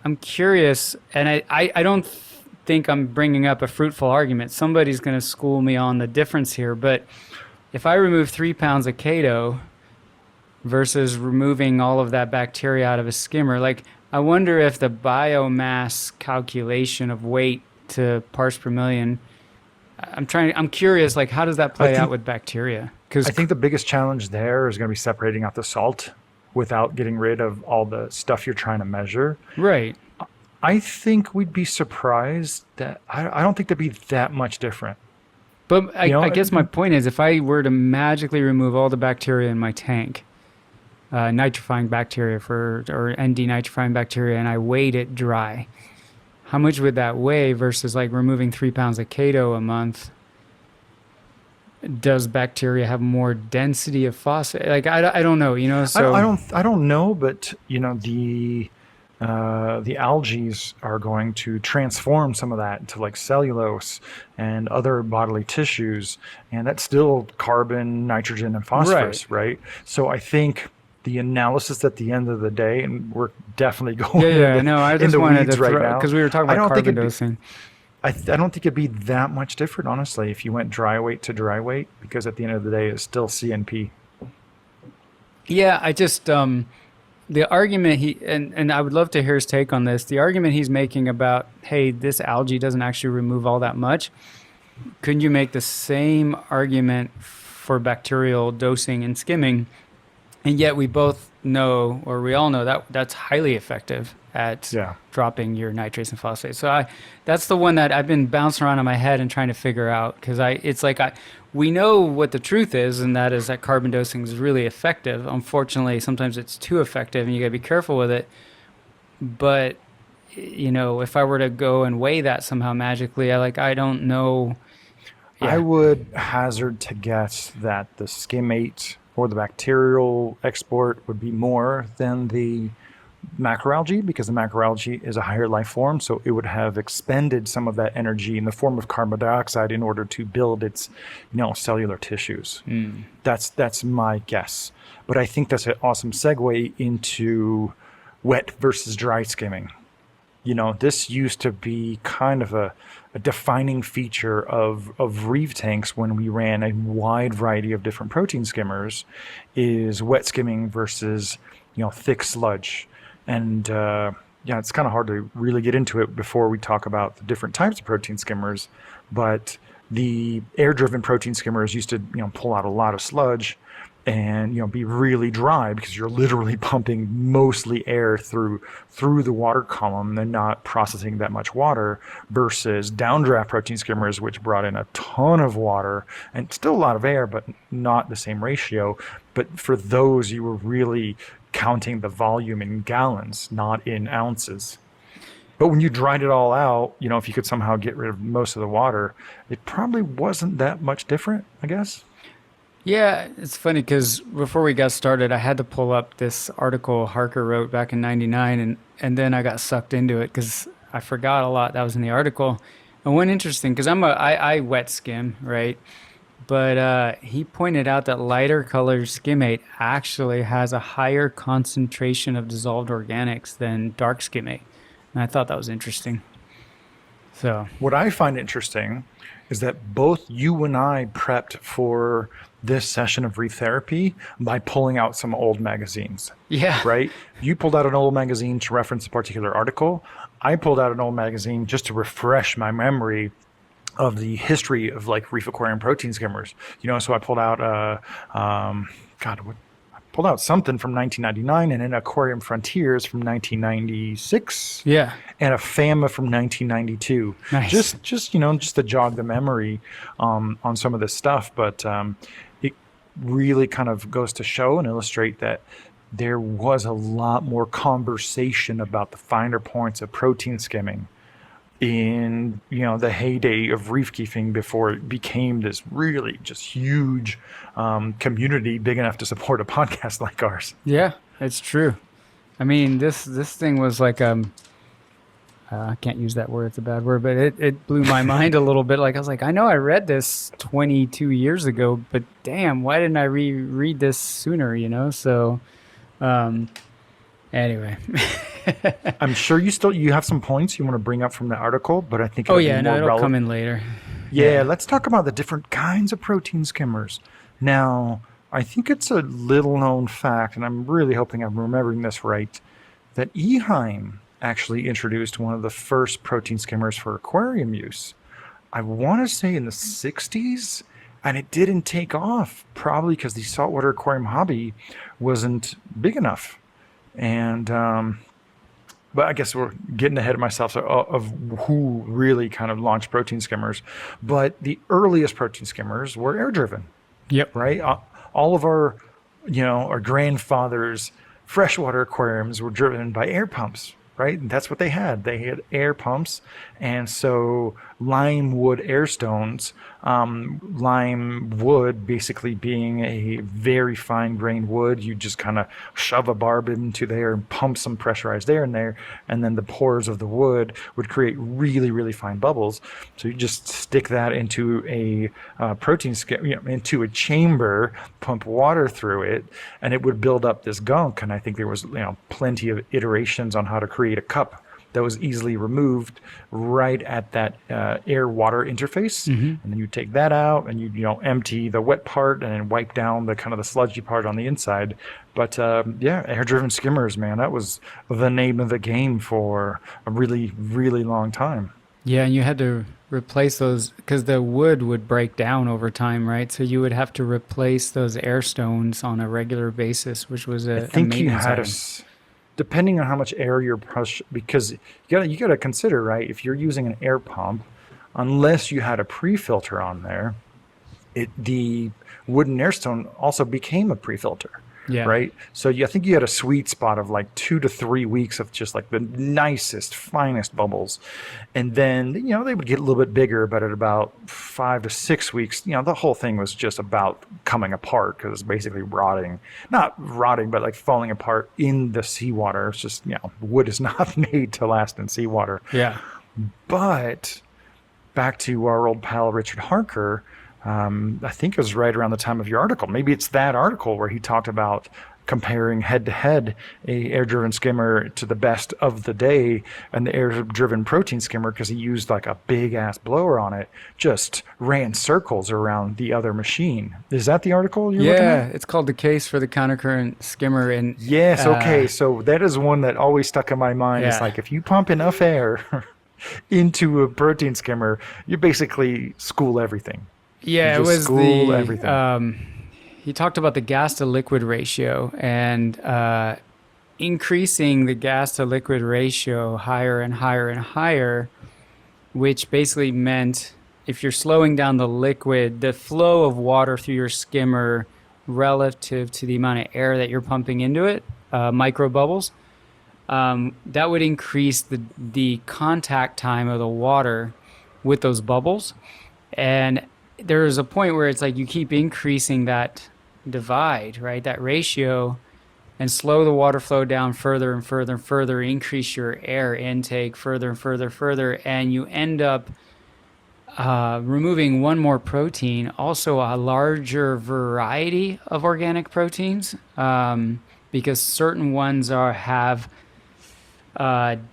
I'm curious, and I don't think I'm bringing up a fruitful argument. Somebody's going to school me on the difference here, but if I remove 3 pounds of Chaeto versus removing all of that bacteria out of a skimmer, like I wonder if the biomass calculation of weight to parts per million, I'm curious, like how does that play out with bacteria? Because I think the biggest challenge there is going to be separating out the salt without getting rid of all the stuff you're trying to measure. right. I think we'd be surprised that I don't think there'd be that much different. But You know, I guess my point is, if I were to magically remove all the bacteria in my tank, nitrifying bacteria or ND-nitrifying bacteria, and I weighed it dry, how much would that weigh versus like removing 3 pounds of Chaeto a month? Does bacteria have more density of phosphate? Like I don't know, I don't know, but the the algae are going to transform some of that into like cellulose and other bodily tissues, and that's still carbon, nitrogen, and Right. phosphorus, right? So I think the analysis at the end of the day, and we're definitely Yeah, going yeah. No, I in just the wanted to weeds right throw now. because we were talking I about don't think carbon it'd be. dosing. I don't think it'd be that much different, honestly, if you went dry weight to dry weight, because at the end of the day, it's still CNP. Yeah, I just the argument and I would love to hear his take on this. The argument he's making about, hey, this algae doesn't actually remove all that much. Couldn't you make the same argument for bacterial dosing and skimming? And yet we both know, or we all know, that that's highly effective at Yeah. dropping your nitrates and phosphates. So that's the one that I've been bouncing around in my head and trying to figure out because it's like we know what the truth is, and that is that carbon dosing is really effective. Unfortunately, sometimes it's too effective, and you got to be careful with it. But if I were to go and weigh that somehow magically, I don't know. I Yeah, would hazard to guess that the skimmate or the bacterial export would be more than the macroalgae because the macroalgae is a higher life form, so it would have expended some of that energy in the form of carbon dioxide in order to build its, cellular tissues. That's my guess. But I think that's an awesome segue into wet versus dry skimming. This used to be kind of a defining feature of reef tanks when we ran a wide variety of different protein skimmers is wet skimming versus, thick sludge. And yeah, it's kind of hard to really get into it before we talk about the different types of protein skimmers. But the air-driven protein skimmers used to, pull out a lot of sludge and be really dry because you're literally pumping mostly air through the water column and not processing that much water versus downdraft protein skimmers which brought in a ton of water and still a lot of air but not the same ratio. But for those you were really counting the volume in gallons, not in ounces. But when you dried it all out, if you could somehow get rid of most of the water, it probably wasn't that much different, I guess. yeah. It's funny because before we got started, I had to pull up this article Harker wrote back in '99, and then I got sucked into it because I forgot a lot that was in the article. And one interesting because I wet skim, right? But he pointed out that lighter colored skimmate actually has a higher concentration of dissolved organics than dark skimmate. And I thought that was interesting. So, What I find interesting is that both you and I prepped for this session of Reef Therapy by pulling out some old magazines, yeah. right? You pulled out an old magazine to reference a particular article. I pulled out an old magazine just to refresh my memory of the history of like reef aquarium protein skimmers. So I pulled out God, what I pulled out something from 1999 and an Aquarium Frontiers from 1996 Yeah. and a FAMA from 1992. Nice. Just to jog the memory on some of this stuff. But it really kind of goes to show and illustrate that there was a lot more conversation about the finer points of protein skimming in the heyday of reef keeping before it became this really just huge community big enough to support a podcast like ours. Yeah, it's true. I mean, this thing was like I can't use that word; it's a bad word, but it blew my mind a little bit. Like I was like, I know I read this 22 years ago, but damn, why didn't I reread this sooner? So um, anyway. I'm sure you have some points you want to bring up from the article, but I think Oh it'll be yeah, no, more it'll come relevant. in later. Yeah, Yeah. let's talk about the different kinds of protein skimmers. Now, I think it's a little known fact, and I'm really hoping I'm remembering this right, that Eheim actually introduced one of the first protein skimmers for aquarium use. I want to say in the 60s, and it didn't take off, probably because the saltwater aquarium hobby wasn't big enough. And but I guess we're getting ahead of myself of who really kind of launched protein skimmers. But the earliest protein skimmers were air driven, Yep. right? All of our grandfathers' freshwater aquariums were driven by air pumps, right? And that's what they had. They had air pumps, and so lime wood air stones Lime wood basically being a very fine grained wood. You just kind of shove a barb into there and pump some pressurized air in there, and then the pores of the wood would create really, really fine bubbles. So you just stick that into a protein into a chamber, pump water through it, and it would build up this gunk. And I think there was plenty of iterations on how to create a cup that was easily removed right at that air water interface. And then you take that out and you empty the wet part and then wipe down the kind of the sludgy part on the inside. But air driven skimmers, man, that was the name of the game for a really, really long time. Yeah, and you had to replace those because the wood would break down over time, right? So you would have to replace those air stones on a regular basis, which was I a think you maintenance had item. depending on how much air you're push, because you gotta consider, right? If you're using an air pump, unless you had a pre-filter on there, the wooden airstone also became a pre-filter, Yeah. right? So I think you had a sweet spot of like 2 to 3 weeks of just like the nicest, finest bubbles, and then they would get a little bit bigger, but at about 5 to 6 weeks, the whole thing was just about coming apart because it's basically rotting, not rotting, but like falling apart in the seawater. It's just wood is not made to last in seawater. Yeah. But back to our old pal Richard Harker, I think it was right around the time of your article. Maybe it's that article where he talked about comparing head to head a air-driven skimmer to the best of the day and the air-driven protein skimmer, because he used like a big-ass blower on it, just ran circles around the other machine. Is that the article you're looking Yeah, at? it's called The Case for the Countercurrent Skimmer. And Yes, okay. So that is one that always stuck in my mind. It's yeah. like if you pump enough air into a protein skimmer, you basically school everything. Yeah, You it just was school everything. he talked about the gas to liquid ratio and increasing the gas to liquid ratio higher and higher and higher, which basically meant if you're slowing down the flow of water through your skimmer relative to the amount of air that you're pumping into it, micro bubbles, that would increase the contact time of the water with those bubbles. And there's a point where it's like you keep increasing that divide, right? That ratio, and slow the water flow down further and further and further, increase your air intake further and further, further, and you end up removing one more protein, also a larger variety of organic proteins, because certain ones have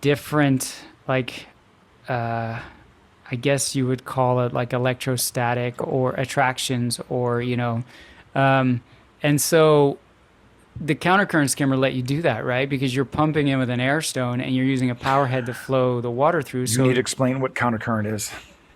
different, like, I guess you would call it like electrostatic or attractions, or and so the countercurrent skimmer let you do that, right? Because you're pumping in with an air stone and you're using a power head to flow the water through. You need to explain what countercurrent is.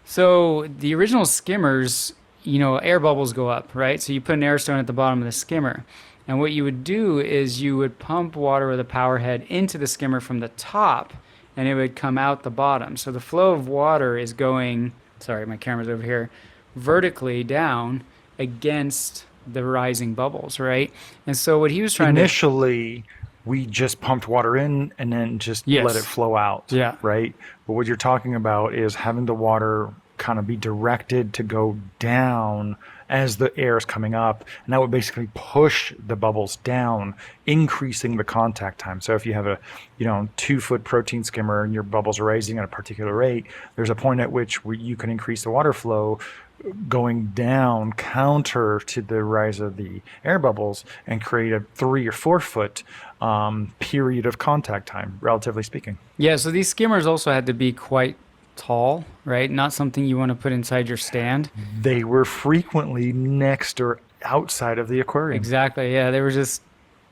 So the original skimmers, air bubbles go up, right? So you put an air stone at the bottom of the skimmer. And what you would do is you would pump water with a power head into the skimmer from the top, and it would come out the bottom. So the flow of water is going, sorry, my camera's over here, vertically down against the rising bubbles, right? And so what he was trying Initially, we just pumped water in and then just Yes. let it flow out. Yeah. Right? But what you're talking about is having the water kind of be directed to go down as the air is coming up, and that would basically push the bubbles down, increasing the contact time. So if you have a 2-foot protein skimmer and your bubbles are rising at a particular rate, there's a point at which you can increase the water flow going down counter to the rise of the air bubbles and create a 3 or 4 foot period of contact time, relatively speaking. Yeah, so these skimmers also had to be quite tall, right? Not something you want to put inside your stand. They were frequently next or outside of the aquarium. Exactly. Yeah, they were just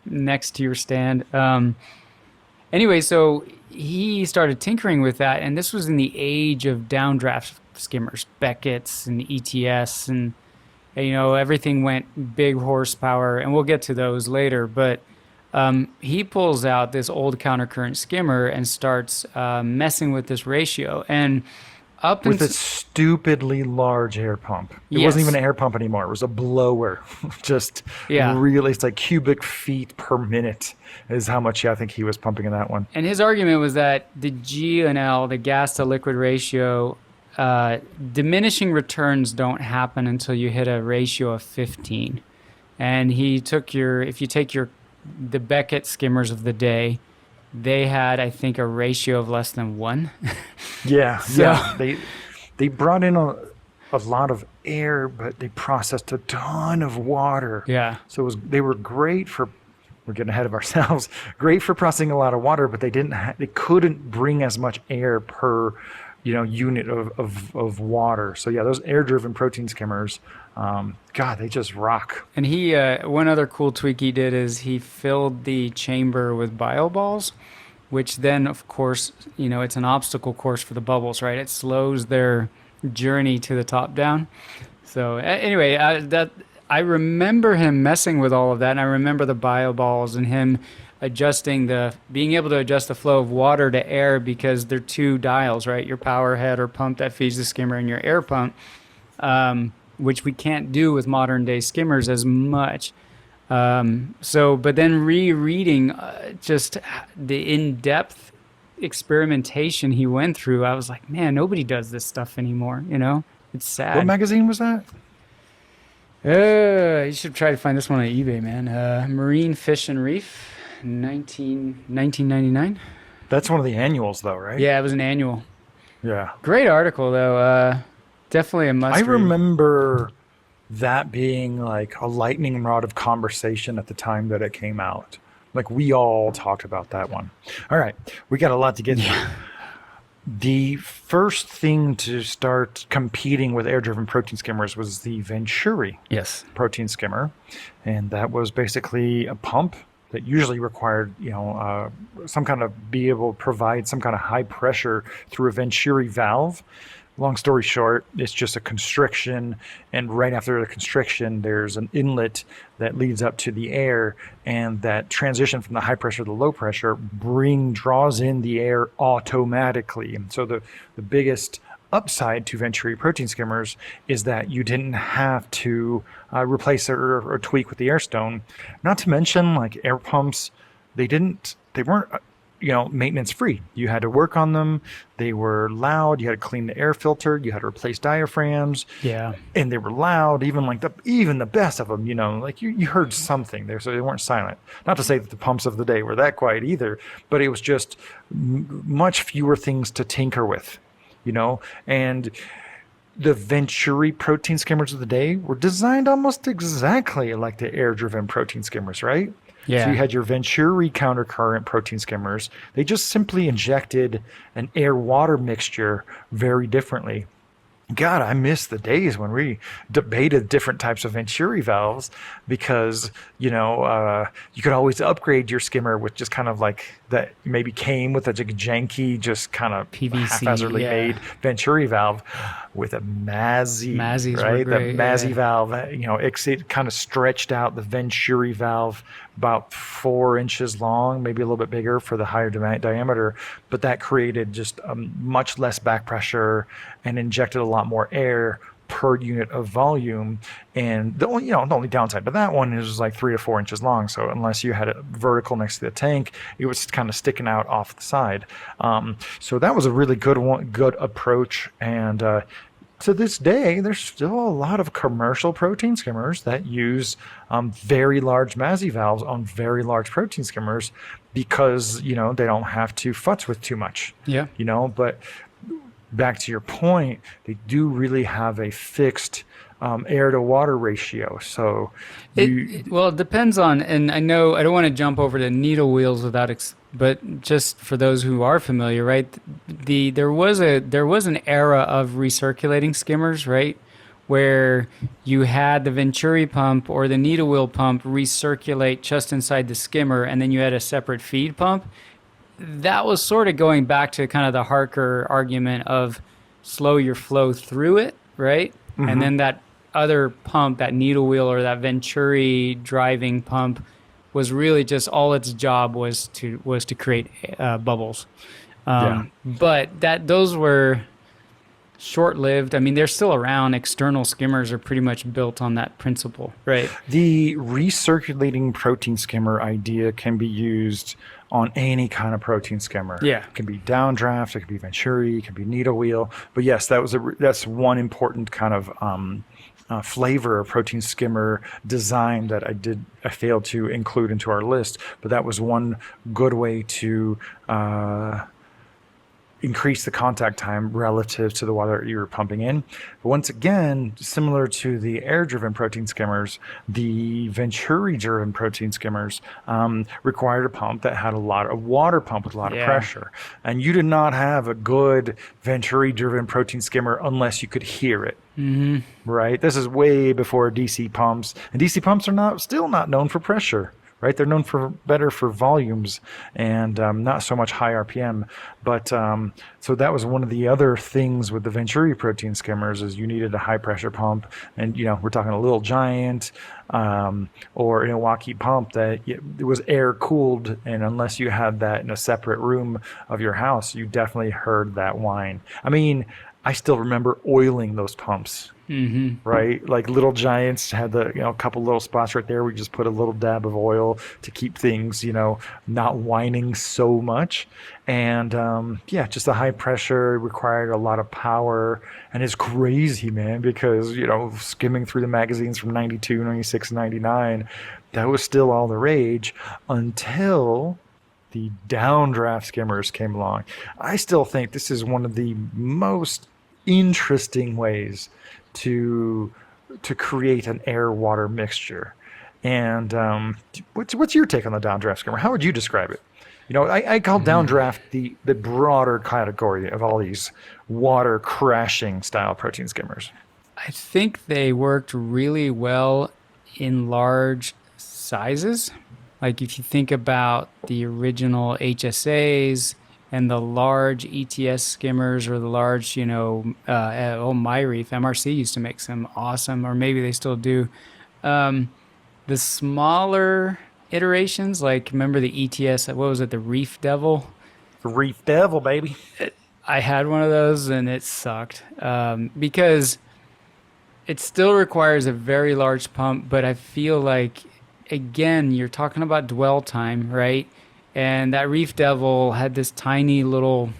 next to your stand. Anyway, so he started tinkering with that, and this was in the age of downdraft skimmers, Beckett's and ETS, and everything went big horsepower, and we'll get to those later. But he pulls out this old countercurrent skimmer and starts messing with this ratio, and with a stupidly large air pump. It wasn't even an air pump anymore. It was a blower. Just really, it's like cubic feet per minute is how much I think he was pumping in that one. And his argument was that the G and L, the gas to liquid ratio, diminishing returns don't happen until you hit a ratio of 15. And if you take the Beckett skimmers of the day, they had, I think, a ratio of less than 1. Yeah, So, yeah. They brought in a lot of air, but they processed a ton of water. yeah. They were great for, we're getting ahead of ourselves. Great for processing a lot of water, but they couldn't bring as much air per unit of water. So yeah, those air driven protein skimmers, God, they just rock. And one other cool tweak he did is he filled the chamber with bio balls, which then, of course, it's an obstacle course for the bubbles, right? It slows their journey to the top down. So anyway, I remember him messing with all of that, and I remember the bio balls and him being able to adjust the flow of water to air because they're two dials, right? Your power head or pump that feeds the skimmer and your air pump, which we can't do with modern day skimmers as much. But then rereading just the in-depth experimentation he went through, I was like, man, nobody does this stuff anymore. It's sad. What magazine was that? You should try to find this one on eBay, man. Marine Fish and Reef, 1999. That's one of the annuals, though, right? Yeah, it was an annual. Yeah. Great article, though. Definitely a must I read. remember that being like a lightning rod of conversation at the time that it came out. Like we all talked about that one. All right, we got a lot to get through. The first thing to start competing with air-driven protein skimmers was the Venturi Yes. protein skimmer, and that was basically a pump that usually required, some kind of be able to provide some kind of high pressure through a Venturi valve. Long story short, it's just a constriction, and right after the constriction, there's an inlet that leads up to the air, and that transition from the high pressure to the low pressure draws in the air automatically. And so the biggest upside to Venturi protein skimmers is that you didn't have to replace or tweak with the air stone. Not to mention, like air pumps, they weren't maintenance free. You had to work on them. They were loud. You had to clean the air filter. You had to replace diaphragms. Yeah. And they were loud. Even the best of them, like you heard something there, so they weren't silent. Not to say that the pumps of the day were that quiet either, but it was just much fewer things to tinker with, and the Venturi protein skimmers of the day were designed almost exactly like the air-driven protein skimmers, right? Yeah. So you had your Venturi countercurrent protein skimmers. They just simply injected an air-water mixture very differently. God, I miss the days when we debated different types of Venturi valves because, you could always upgrade your skimmer with just kind of like that maybe came with a janky, just kind of PVC, haphazardly made Venturi valve with a Mazzies were right? great, The Mazzi yeah. valve, it kind of stretched out the Venturi valve about 4 inches long, maybe a little bit bigger for the higher diameter, but that created just much less back pressure and injected a lot more air per unit of volume. And the only downside to that one is like 3 to 4 inches long. So unless you had it vertical next to the tank, it was kind of sticking out off the side. So that was a really good approach. And to this day, there's still a lot of commercial protein skimmers that use very large Mazzi valves on very large protein skimmers because, they don't have to futz with too much. Yeah. But back to your point, they do really have a fixed air to water ratio. So It depends on, and I know I don't want to jump over to needle wheels but just for those who are familiar, right? There was an era of recirculating skimmers, right? Where you had the Venturi pump or the needle wheel pump recirculate just inside the skimmer, and then you had a separate feed pump. That was sort of going back to kind of the Harker argument of slow your flow through it, right? Mm-hmm. And then that other pump, that needle wheel or that Venturi driving pump, was really just all its job was to create bubbles. But those were short-lived. I mean, they're still around. External skimmers are pretty much built on that principle, right? The recirculating protein skimmer idea can be used on any kind of protein skimmer. Yeah. It can be downdraft, it can be Venturi, it can be needle wheel. But yes, that's one important kind of flavor of protein skimmer design that I failed to include into our list. But that was one good way to increase the contact time relative to the water you were pumping in. But once again, similar to the air-driven protein skimmers, the Venturi-driven protein skimmers required a pump that had a lot of water pump with a lot of pressure. And you did not have a good Venturi-driven protein skimmer unless you could hear it. Mm-hmm. Right? This is way before DC pumps. And DC pumps are still not known for pressure. Right, they're known for better for volumes and not so much high RPM. But so that was one of the other things with the Venturi protein skimmers is you needed a high pressure pump, and we're talking a Little Giant or an Milwaukee pump that it was air cooled, and unless you had that in a separate room of your house, you definitely heard that whine. I mean, I still remember oiling those pumps. Mm-hmm. Right, like Little Giants had the a couple little spots right there. We just put a little dab of oil to keep things not whining so much, and just the high pressure required a lot of power, and it's crazy, man, because skimming through the magazines from 92, 96, 99, that was still all the rage until the downdraft skimmers came along. I still think this is one of the most interesting ways to create an air-water mixture. And what's your take on the downdraft skimmer? How would you describe it? I call downdraft the broader category of all these water crashing style protein skimmers. I think they worked really well in large sizes. Like if you think about the original HSAs and the large ETS skimmers or the large, My Reef, MRC used to make some awesome, or maybe they still do. The smaller iterations, like remember the ETS, what was it, the Reef Devil? The Reef Devil, baby. I had one of those and it sucked because it still requires a very large pump, but I feel like, again, you're talking about dwell time, right? And that Reef Devil had this tiny little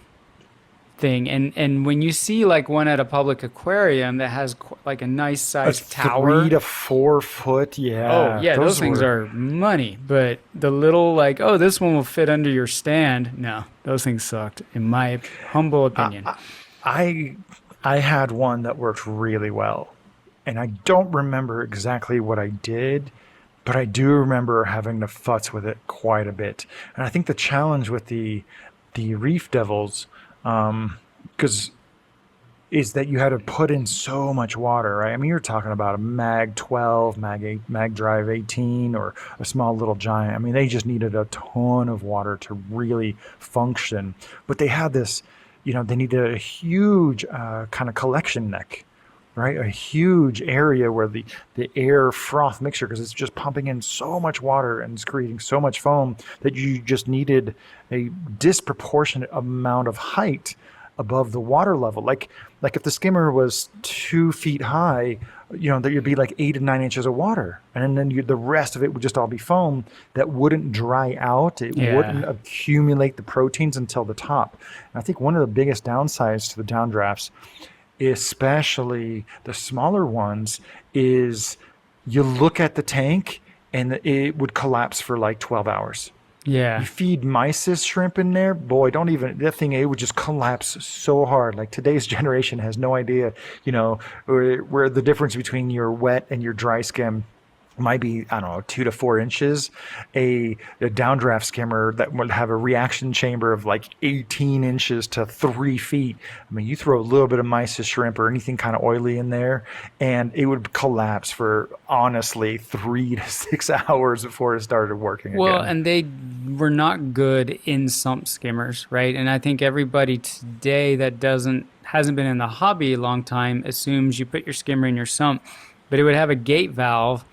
thing. And when you see like one at a public aquarium that has like a nice sized tower. 3 to 4 foot, yeah. Oh, yeah, those things are money. But the little this one will fit under your stand. No, those things sucked, in my humble opinion. I had one that worked really well. And I don't remember exactly what I did, but I do remember having to futz with it quite a bit. And I think the challenge with the Reef Devils, is that you had to put in so much water, right? I mean, you're talking about a Mag 12, Mag Drive 18, or a small Little Giant. I mean, they just needed a ton of water to really function. But they had this, they needed a huge kind of collection neck. Right, a huge area where the air froth mixture, because it's just pumping in so much water and it's creating so much foam that you just needed a disproportionate amount of height above the water level. Like if the skimmer was 2 feet high, there would be like 8 to 9 inches of water, and then the rest of it would just all be foam that wouldn't dry out. It wouldn't accumulate the proteins until the top. And I think one of the biggest downsides to the downdrafts, especially the smaller ones, is you look at the tank and it would collapse for like 12 hours. Yeah. You feed mysis shrimp in there, boy, that thing, it would just collapse so hard. Like today's generation has no idea, where the difference between your wet and your dry skim might be, 2 to 4 inches. A downdraft skimmer that would have a reaction chamber of like 18 inches to 3 feet. I mean, you throw a little bit of mysis shrimp or anything kind of oily in there, and it would collapse for, honestly, 3 to 6 hours before it started working again. Well, and they were not good in sump skimmers, right? And I think everybody today that hasn't been in the hobby a long time assumes you put your skimmer in your sump, but it would have a gate valve,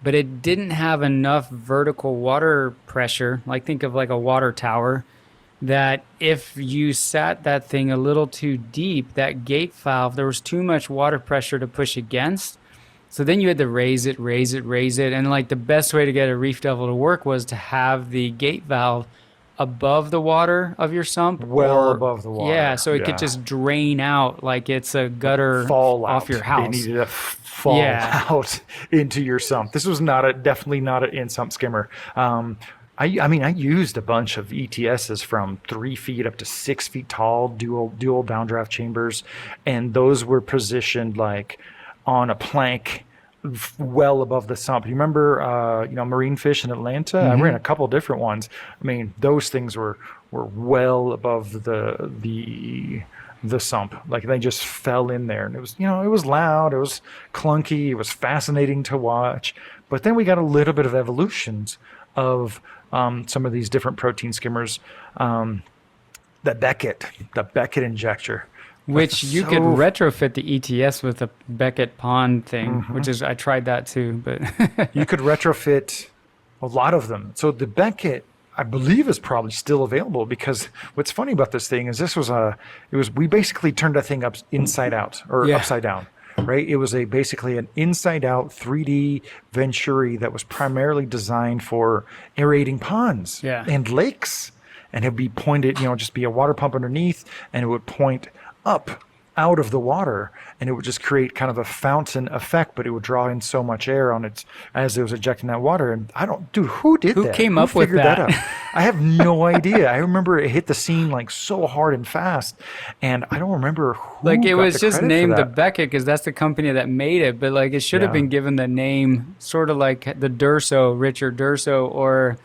but it didn't have enough vertical water pressure. Like think of like a water tower that if you sat that thing a little too deep, that gate valve, there was too much water pressure to push against. So then you had to raise it, raise it, raise it. And like the best way to get a Reef Devil to work was to have the gate valve above the water of your sump, Well or above the yeah, water. so it could Yeah. just drain out like it's a gutter Fall off your out. It house. needed to fall Yeah. out into your sump. This was definitely not an in sump skimmer. I mean, I used a bunch of ETSs from 3 feet up to 6 feet tall, dual downdraft chambers, and those were positioned like on a plank well above the sump. You remember, marine fish in Atlanta? I ran a couple different ones. I mean, those things were well above the sump. Like they just fell in there, and it was it was loud, it was clunky, it was fascinating to watch. But then we got a little bit of evolutions of some of these different protein skimmers. The Beckett injector. Which you could retrofit the ETS with a Beckett pond thing, which is, I tried that too, but You could retrofit a lot of them. So the Beckett, I believe, is probably still available, because what's funny about this thing is we basically turned that thing inside out, or Yeah. upside down, right? It was basically an inside out 3D Venturi that was primarily designed for aerating ponds Yeah. and lakes. And it'd be pointed, just be a water pump underneath, and it would point up out of the water, and it would just create kind of a fountain effect, but it would draw in so much air on it as it was ejecting that water. And who did Who that? came up with figured that? out? I have no idea. I remember it hit the scene like so hard and fast, and I don't remember who like it got was the just credit for named the that. Beckett because that's the company that made it, but like it should have Yeah. been given the name sort of like the Durso, Richard Durso, or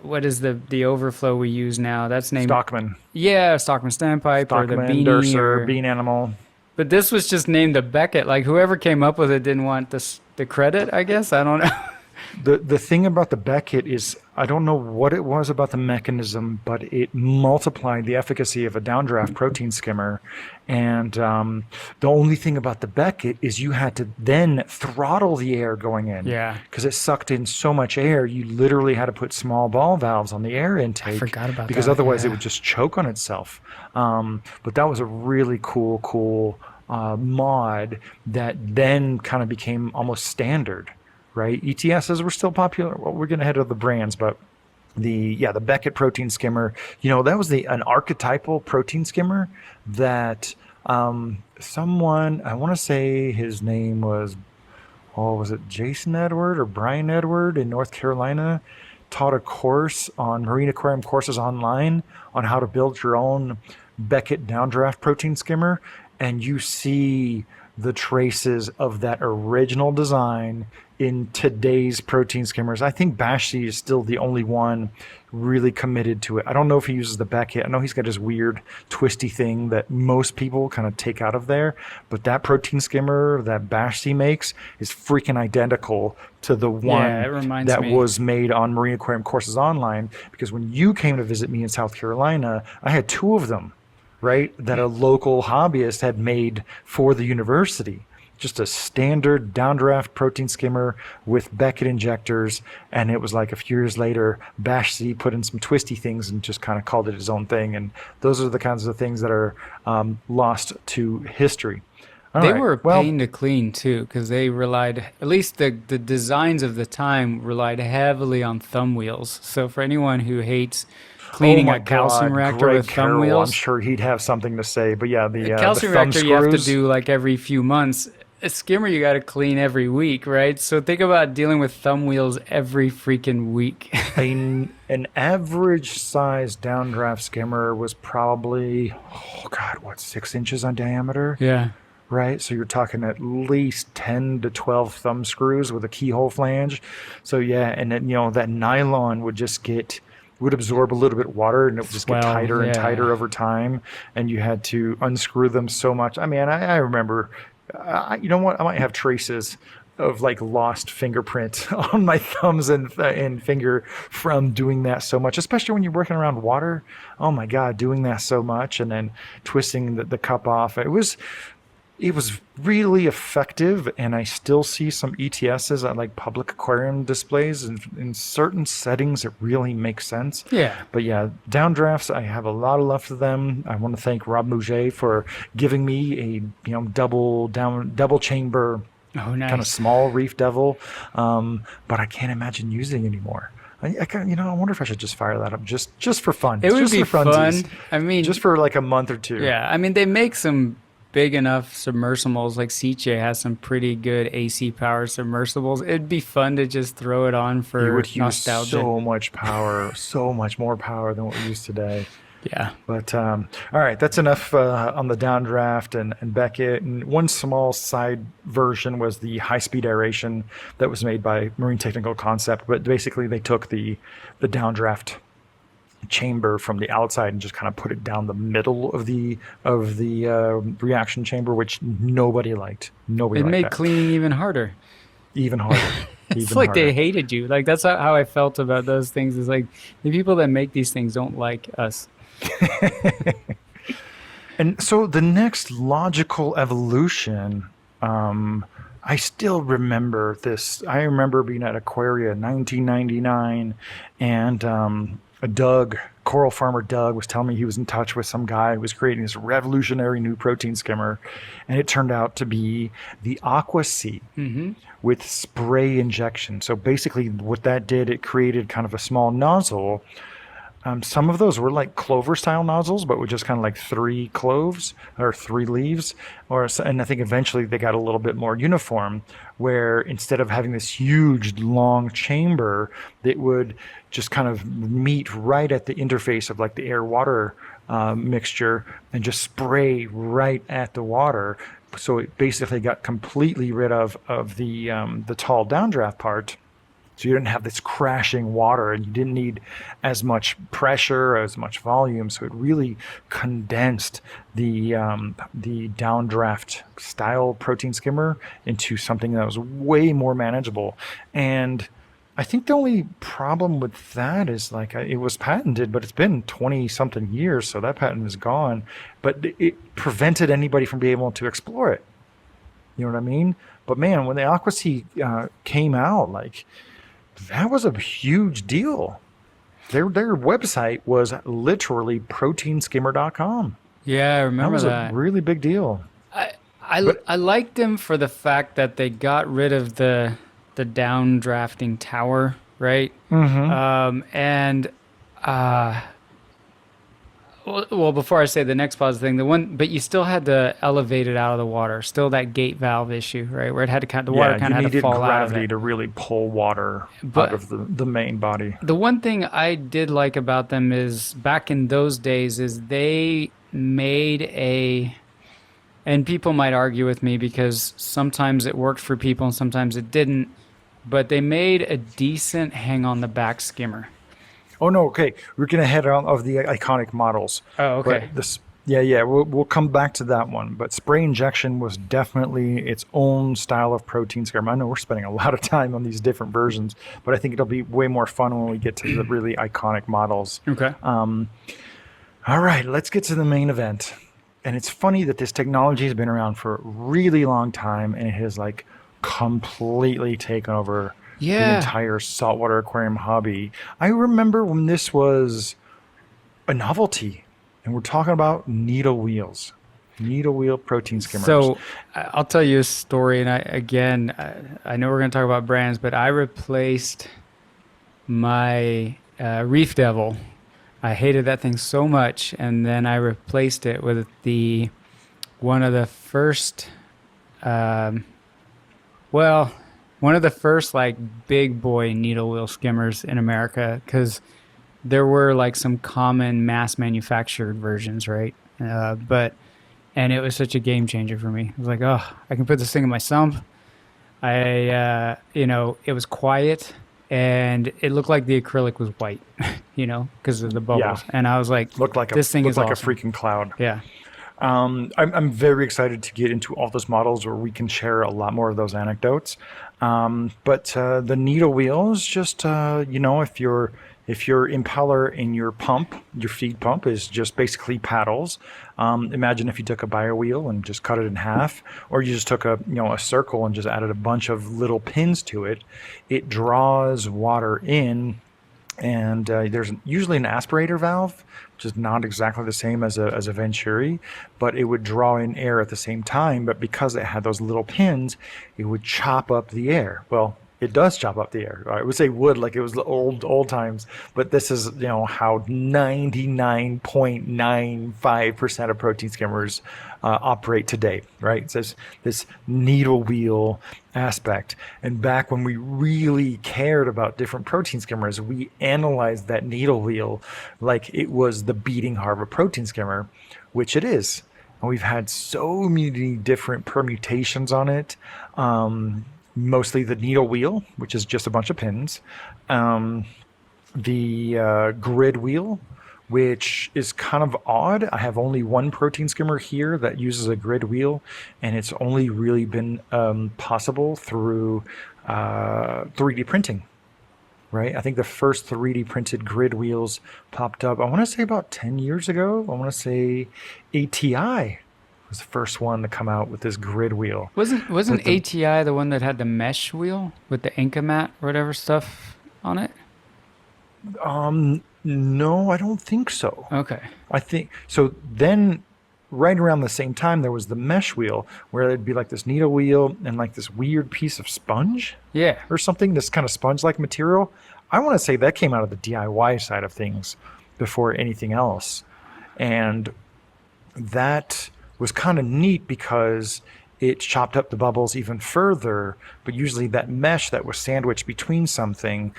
what is the overflow we use now? That's named Stockman, Stockman Standpipe, or the Stockman, Beanie, Durser, Bean Animal. but this was just named the Beckett. Like whoever came up with it didn't want the credit, I guess. I don't know. The thing about the Beckett is, I don't know what it was about the mechanism, but it multiplied the efficacy of a downdraft protein skimmer. And the only thing about the Beckett is you had to then throttle the air going in. Yeah. Because it sucked in so much air, you literally had to put small ball valves on the air intake. forgot about because that, otherwise it yeah. would just choke on itself. But that was a really cool mod that then kind of became almost standard. Right, ETSs were still popular. Well, we're getting ahead of the brands, but the Beckett protein skimmer, that was an archetypal protein skimmer that someone, I want to say his name was, was it Jason Edward or Brian Edward in North Carolina, taught a course on Marine Aquarium Courses Online on how to build your own Beckett downdraft protein skimmer, and you see the traces of that original design in today's protein skimmers. I think Bashsi is still the only one really committed to it. I don't know if he uses the Beckett. I know he's got his weird twisty thing that most people kind of take out of there, but that protein skimmer that Bashsi makes is freaking identical to the one it reminds that me. was made on Marine Aquarium Courses Online, because when you came to visit me in South Carolina, I had two of them, right, that a local hobbyist had made for the university. Just a standard downdraft protein skimmer with Beckett injectors, and it was like a few years later, Bashsi put in some twisty things and just kind of called it his own thing. And those are the kinds of things that are lost to history. All They right, were a well, pain to clean too, because they relied, at least the designs of the time relied heavily on thumb wheels. So for anyone who hates cleaning a calcium reactor Greg with thumb Carroll, wheels, I'm sure he'd have something to say. But yeah, the calcium thumb reactor you have to screws. do like every few months. A skimmer you got to clean every week, right? So think about dealing with thumb wheels every freaking week. An average size downdraft skimmer was probably 6 inches on diameter. Yeah. Right, so you're talking at least 10 to 12 thumb screws with a keyhole flange. So yeah, and then that nylon would absorb a little bit of water, and it would just get Swell, tighter and yeah. tighter over time, and you had to unscrew them so much. I mean, I remember, you know what? I might have traces of like lost fingerprint on my thumbs and finger from doing that so much, especially when you're working around water. Oh my God, doing that so much and then twisting the cup off. it was really effective, and I still see some ETSs at like public aquarium displays, and in certain settings it really makes sense. Yeah. But yeah, downdrafts, I have a lot of love for them. I want to thank Rob Mouget for giving me a double chamber Oh, kind of nice. small Reef Devil, but I can't imagine using it anymore. I wonder if I should just fire that up just for fun, It would just be for funsies, fun. I mean, just for like a month or two. yeah. I mean, they make some big enough submersibles. Like Seiche has some pretty good AC power submersibles. It'd be fun to just throw it on You for would use nostalgia. so much power, so much more power than what we use today. Yeah. But all right, that's enough on the downdraft and Beckett. And one small side version was the high-speed aeration that was made by Marine Technical Concept. But basically, they took the downdraft chamber from the outside and just kind of put it down the middle of the reaction chamber, which nobody liked. Nobody It liked made that. cleaning even harder. Even harder. It's Even like harder. they hated you. Like that's how I felt about those things. Is like the people that make these things don't like us. And so the next logical evolution, I still remember this. I remember being at Aquaria in 1999, and coral farmer Doug, was telling me he was in touch with some guy who was creating this revolutionary new protein skimmer, and it turned out to be the Aqua Sea with spray injection. So basically, what that did, it created kind of a small nozzle. Some of those were like clover style nozzles, but with just kind of like 3 cloves or 3 leaves. And I think eventually they got a little bit more uniform, where instead of having this huge long chamber, it would just kind of meet right at the interface of like the air water mixture and just spray right at the water. So it basically got completely rid of the tall downdraft part. So you didn't have this crashing water, and you didn't need as much pressure, as much volume. So it really condensed the downdraft style protein skimmer into something that was way more manageable. And I think the only problem with that is like it was patented, but it's been 20 something years, so that patent is gone. But it prevented anybody from being able to explore it. You know what I mean? But man, when the AquaSea came out, like, that was a huge deal. Their website was literally proteinskimmer.com. Yeah, I That remember was that. a really big deal. I liked them for the fact that they got rid of the downdrafting tower, right? And well, before I say the next positive thing, but you still had to elevate it out of the water. Still that gate valve issue, right? Where it had to the water kind of had to fall out of gravity it. to really pull water But- out of the main body. The one thing I did like about them is back in those days is they made and people might argue with me because sometimes it worked for people and sometimes it didn't, but they made a decent hang on the back skimmer. Oh no, okay. We're gonna head out of the iconic models. Oh, okay. But yeah. We'll come back to that one. But spray injection was definitely its own style of protein skimmer. I know we're spending a lot of time on these different versions, but I think it'll be way more fun when we get to the really iconic models. Okay. All right, let's get to the main event. And it's funny that this technology has been around for a really long time, and it has like completely taken over the Yeah. entire saltwater aquarium hobby. I remember when this was a novelty, and we're talking about needle wheels, needle wheel protein skimmers. So I'll tell you a story, and I know we're going to talk about brands, but I replaced my Reef Devil. I hated that thing so much, and then I replaced it with one of the first like big boy needle wheel skimmers in America, because there were like some common mass manufactured versions, right? And it was such a game changer for me. I was like, oh, I can put this thing in my sump. It was quiet and it looked like the acrylic was white, because of the bubbles. Yeah. And I was like, this thing is looked like awesome. a freaking cloud. Yeah. I'm very excited to get into all those models where we can share a lot more of those anecdotes. But the needle wheel is just, if you're If your impeller in your pump, your feed pump, is just basically paddles, imagine if you took a bio wheel and just cut it in half, or you just took a circle and just added a bunch of little pins to it. It draws water in, and there's usually an aspirator valve, which is not exactly the same as a Venturi, but it would draw in air at the same time. But because it had those little pins, it would chop up the air. Well, it does chop up the air. I would say would, like it was the old times, but this is how 99.95% of protein skimmers operate today, right? It's this needle wheel aspect. And back when we really cared about different protein skimmers, we analyzed that needle wheel like it was the beating heart of a protein skimmer, which it is. And we've had so many different permutations on it. Mostly the needle wheel, which is just a bunch of pins. The grid wheel, which is kind of odd. I have only one protein skimmer here that uses a grid wheel, and it's only really been possible through 3D printing, right? I think the first 3D printed grid wheels popped up, I want to say about 10 years ago. I want to say ATI was the first one to come out with this grid wheel. Wasn't ATI the one that had the mesh wheel with the Inca mat or whatever stuff on it? No, I don't think so. Okay. I think so. Then, right around the same time, there was the mesh wheel where it'd be like this needle wheel and like this weird piece of sponge Yeah. or something, this kind of sponge-like material. I want to say that came out of the DIY side of things before anything else. And that was kind of neat because it chopped up the bubbles even further, but usually that mesh that was sandwiched between something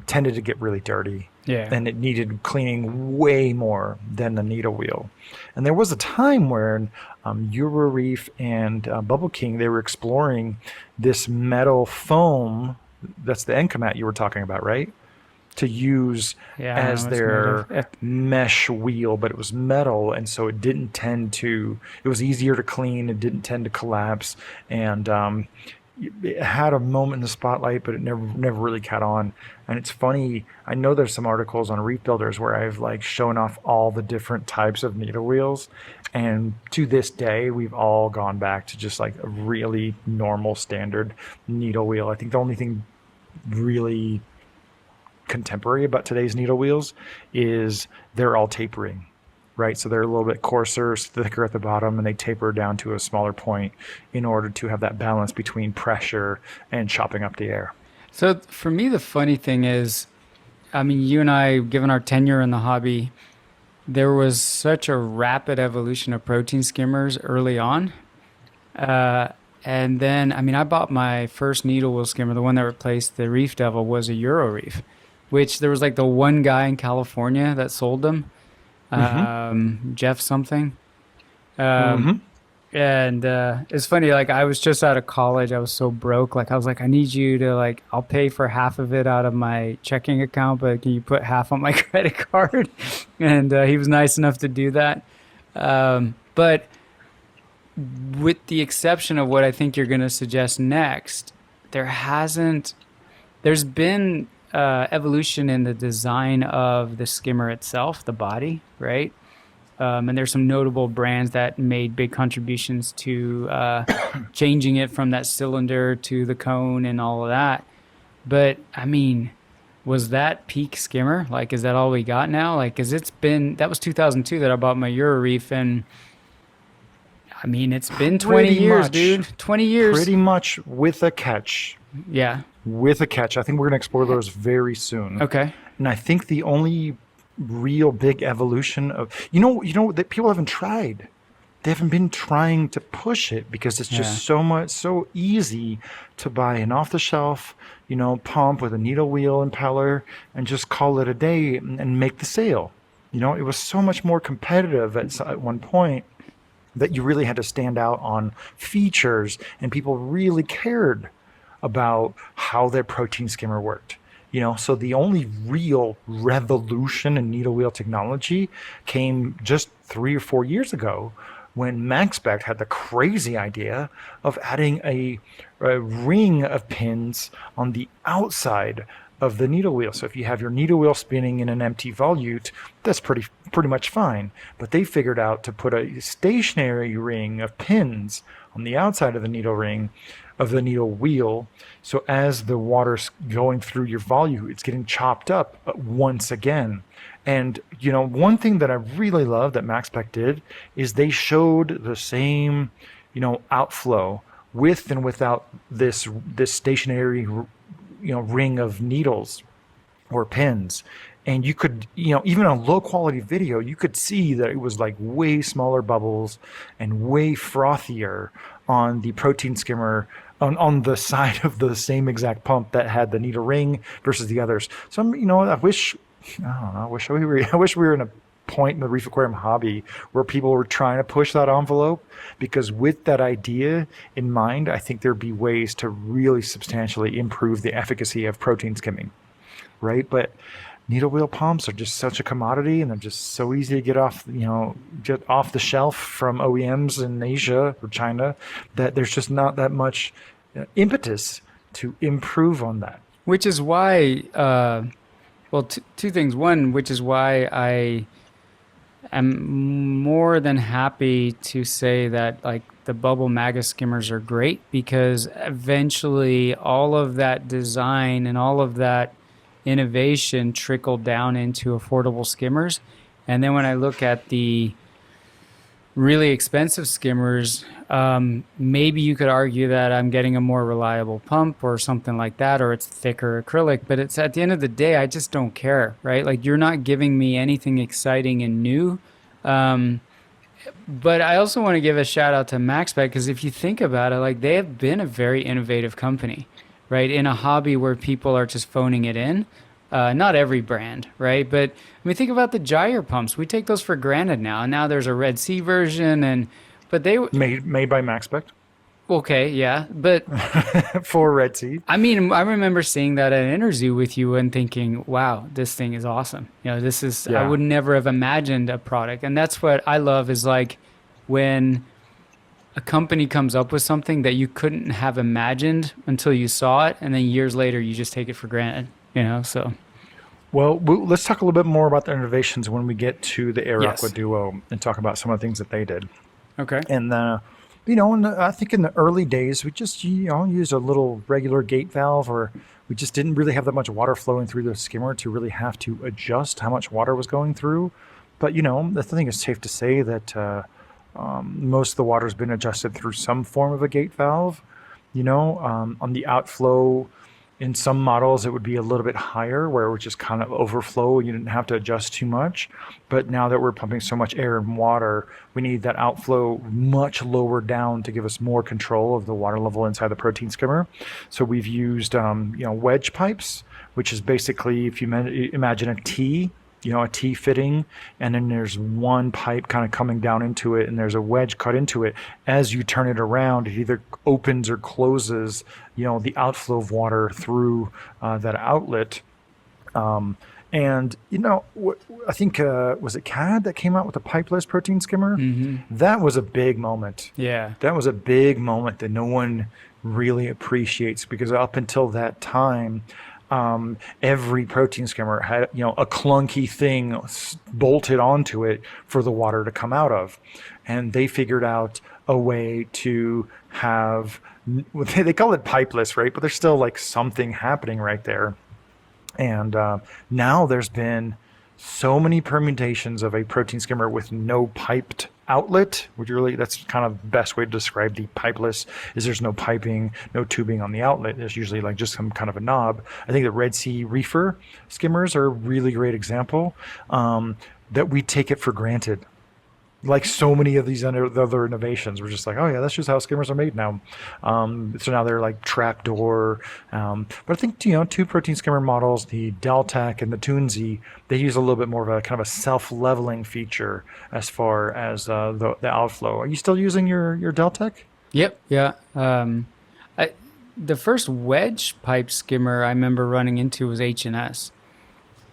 tended to get really dirty. Yeah. And it needed cleaning way more than the needle wheel. And there was a time where Reef and Bubble King, they were exploring this metal foam. That's the Encamat you were talking about, right? To use as their mesh wheel, but it was metal, and so it didn't tend to. It was easier to clean. It didn't tend to collapse, and it had a moment in the spotlight, but it never really caught on. And it's funny. I know there's some articles on Reef Builders where I've like shown off all the different types of needle wheels, and to this day, we've all gone back to just like a really normal standard needle wheel. I think the only thing really contemporary about today's needle wheels is they're all tapering, right? So they're a little bit coarser, thicker at the bottom, and they taper down to a smaller point in order to have that balance between pressure and chopping up the air. So for me, the funny thing is, I mean, you and I, given our tenure in the hobby, there was such a rapid evolution of protein skimmers early on. And then, I mean, I bought my first needle wheel skimmer, the one that replaced the Reef Devil, was a Euro Reef, which there was like the one guy in California that sold them, Jeff something. And it's funny, like I was just out of college. I was so broke. Like I was like, I need you to like, I'll pay for half of it out of my checking account, but can you put half on my credit card? And he was nice enough to do that. But with the exception of what I think you're going to suggest next, there's been evolution in the design of the skimmer itself, the body, right? And there's some notable brands that made big contributions to changing it from that cylinder to the cone and all of that. But I mean, was that peak skimmer? Like, is that all we got now? Like, cause that was 2002 that I bought my Euro Reef, and I mean, it's been 20 years, dude. 20 years. Pretty much with a catch. Yeah. With a catch. I think we're going to explore those very soon. Okay. And I think the only real big evolution of, that people haven't tried. They haven't been trying to push it because it's just so easy to buy an off-the-shelf, pump with a needle wheel impeller and just call it a day and make the sale. It was so much more competitive at one point that you really had to stand out on features, and people really cared about how their protein skimmer worked. So the only real revolution in needle wheel technology came just 3 or 4 years ago when MaxBect had the crazy idea of adding a ring of pins on the outside of the needle wheel. So if you have your needle wheel spinning in an empty volute, that's pretty much fine. But they figured out to put a stationary ring of pins on the outside of the needle ring of the needle wheel. So as the water's going through your volute, it's getting chopped up once again. And, one thing that I really love that MaxSpec did is they showed the same, outflow with and without this stationary, ring of needles or pins. And you could, even on low quality video, you could see that it was like way smaller bubbles and way frothier on the protein skimmer on the side of the same exact pump that had the needle ring versus the others. So I wish we were in a point in the reef aquarium hobby where people were trying to push that envelope, because with that idea in mind, I think there'd be ways to really substantially improve the efficacy of protein skimming, right? But needle wheel pumps are just such a commodity, and they're just so easy to get off the shelf from OEMs in Asia or China, that there's just not that much impetus to improve on that. Which is why, two things. One, which is why I am more than happy to say that like the bubble maga skimmers are great, because eventually all of that design and all of that innovation trickled down into affordable skimmers. And then when I look at the really expensive skimmers, maybe you could argue that I'm getting a more reliable pump or something like that, or it's thicker acrylic, but it's at the end of the day, I just don't care, right? Like, you're not giving me anything exciting and new. But I also want to give a shout out to MaxSpec, because if you think about it, like, they have been a very innovative company, right? In a hobby where people are just phoning it in. Not every brand, right? But I mean, think about the gyre pumps. We take those for granted now. And now there's a Red Sea version, but they made by MaxSpec. Okay, yeah, but for Red Sea. I mean, I remember seeing that at an interview with you and thinking, "Wow, this thing is awesome." This is I would never have imagined a product, and that's what I love is like when a company comes up with something that you couldn't have imagined until you saw it, and then years later you just take it for granted. So. Well, let's talk a little bit more about the innovations when we get to the Air Yes. Aqua Duo and talk about some of the things that they did. Okay. And, I think in the early days, we just, used a little regular gate valve, or we just didn't really have that much water flowing through the skimmer to really have to adjust how much water was going through. But, I think it's safe to say that most of the water has been adjusted through some form of a gate valve. On the outflow, in some models, it would be a little bit higher, where it would just kind of overflow and you didn't have to adjust too much. But now that we're pumping so much air and water, we need that outflow much lower down to give us more control of the water level inside the protein skimmer. So we've used, wedge pipes, which is basically, if you imagine a T, a T fitting, and then there's one pipe kind of coming down into it, and there's a wedge cut into it. As you turn it around, it either opens or closes, the outflow of water through that outlet. And, I think, was it CAD that came out with a Pipeless protein skimmer? Mm-hmm. That was a big moment. Yeah. That was a big moment that no one really appreciates, because up until that time, every protein skimmer had, a clunky thing bolted onto it for the water to come out of. And they figured out a way to have, they call it pipeless, right? But there's still like something happening right there. And now there's been so many permutations of a protein skimmer with no piped outlet, which really, that's kind of the best way to describe the pipeless, is there's no piping, no tubing on the outlet. There's usually like just some kind of a knob. I think the Red Sea Reefer skimmers are a really great example, that we take it for granted. Like so many of these other innovations, we're just like, oh yeah, that's just how skimmers are made now. So now they're like trapdoor. But I think, two protein skimmer models, the Deltec and the Toonsy, they use a little bit more of a kind of a self-leveling feature as far as the outflow. Are you still using your Deltec? Yep. Yeah. The first wedge pipe skimmer I remember running into was H&S.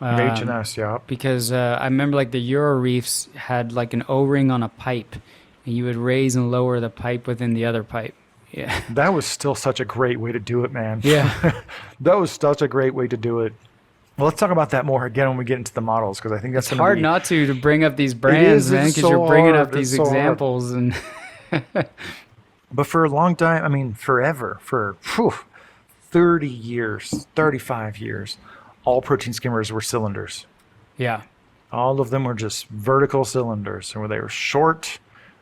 H&S, yeah. Because I remember like the Euro Reefs had like an O-ring on a pipe, and you would raise and lower the pipe within the other pipe. Yeah. That was still such a great way to do it, man. Yeah. That was such a great way to do it. Well, let's talk about that more again when we get into the models, because I think that's It's going to hard be. not to bring up these It brands, is. man, It's because you're so bringing up hard. It's these so hard. examples and But for a long time, I mean, forever, for 30 years, 35 years, all protein skimmers were cylinders. yeah. All of them were just vertical cylinders, where they were short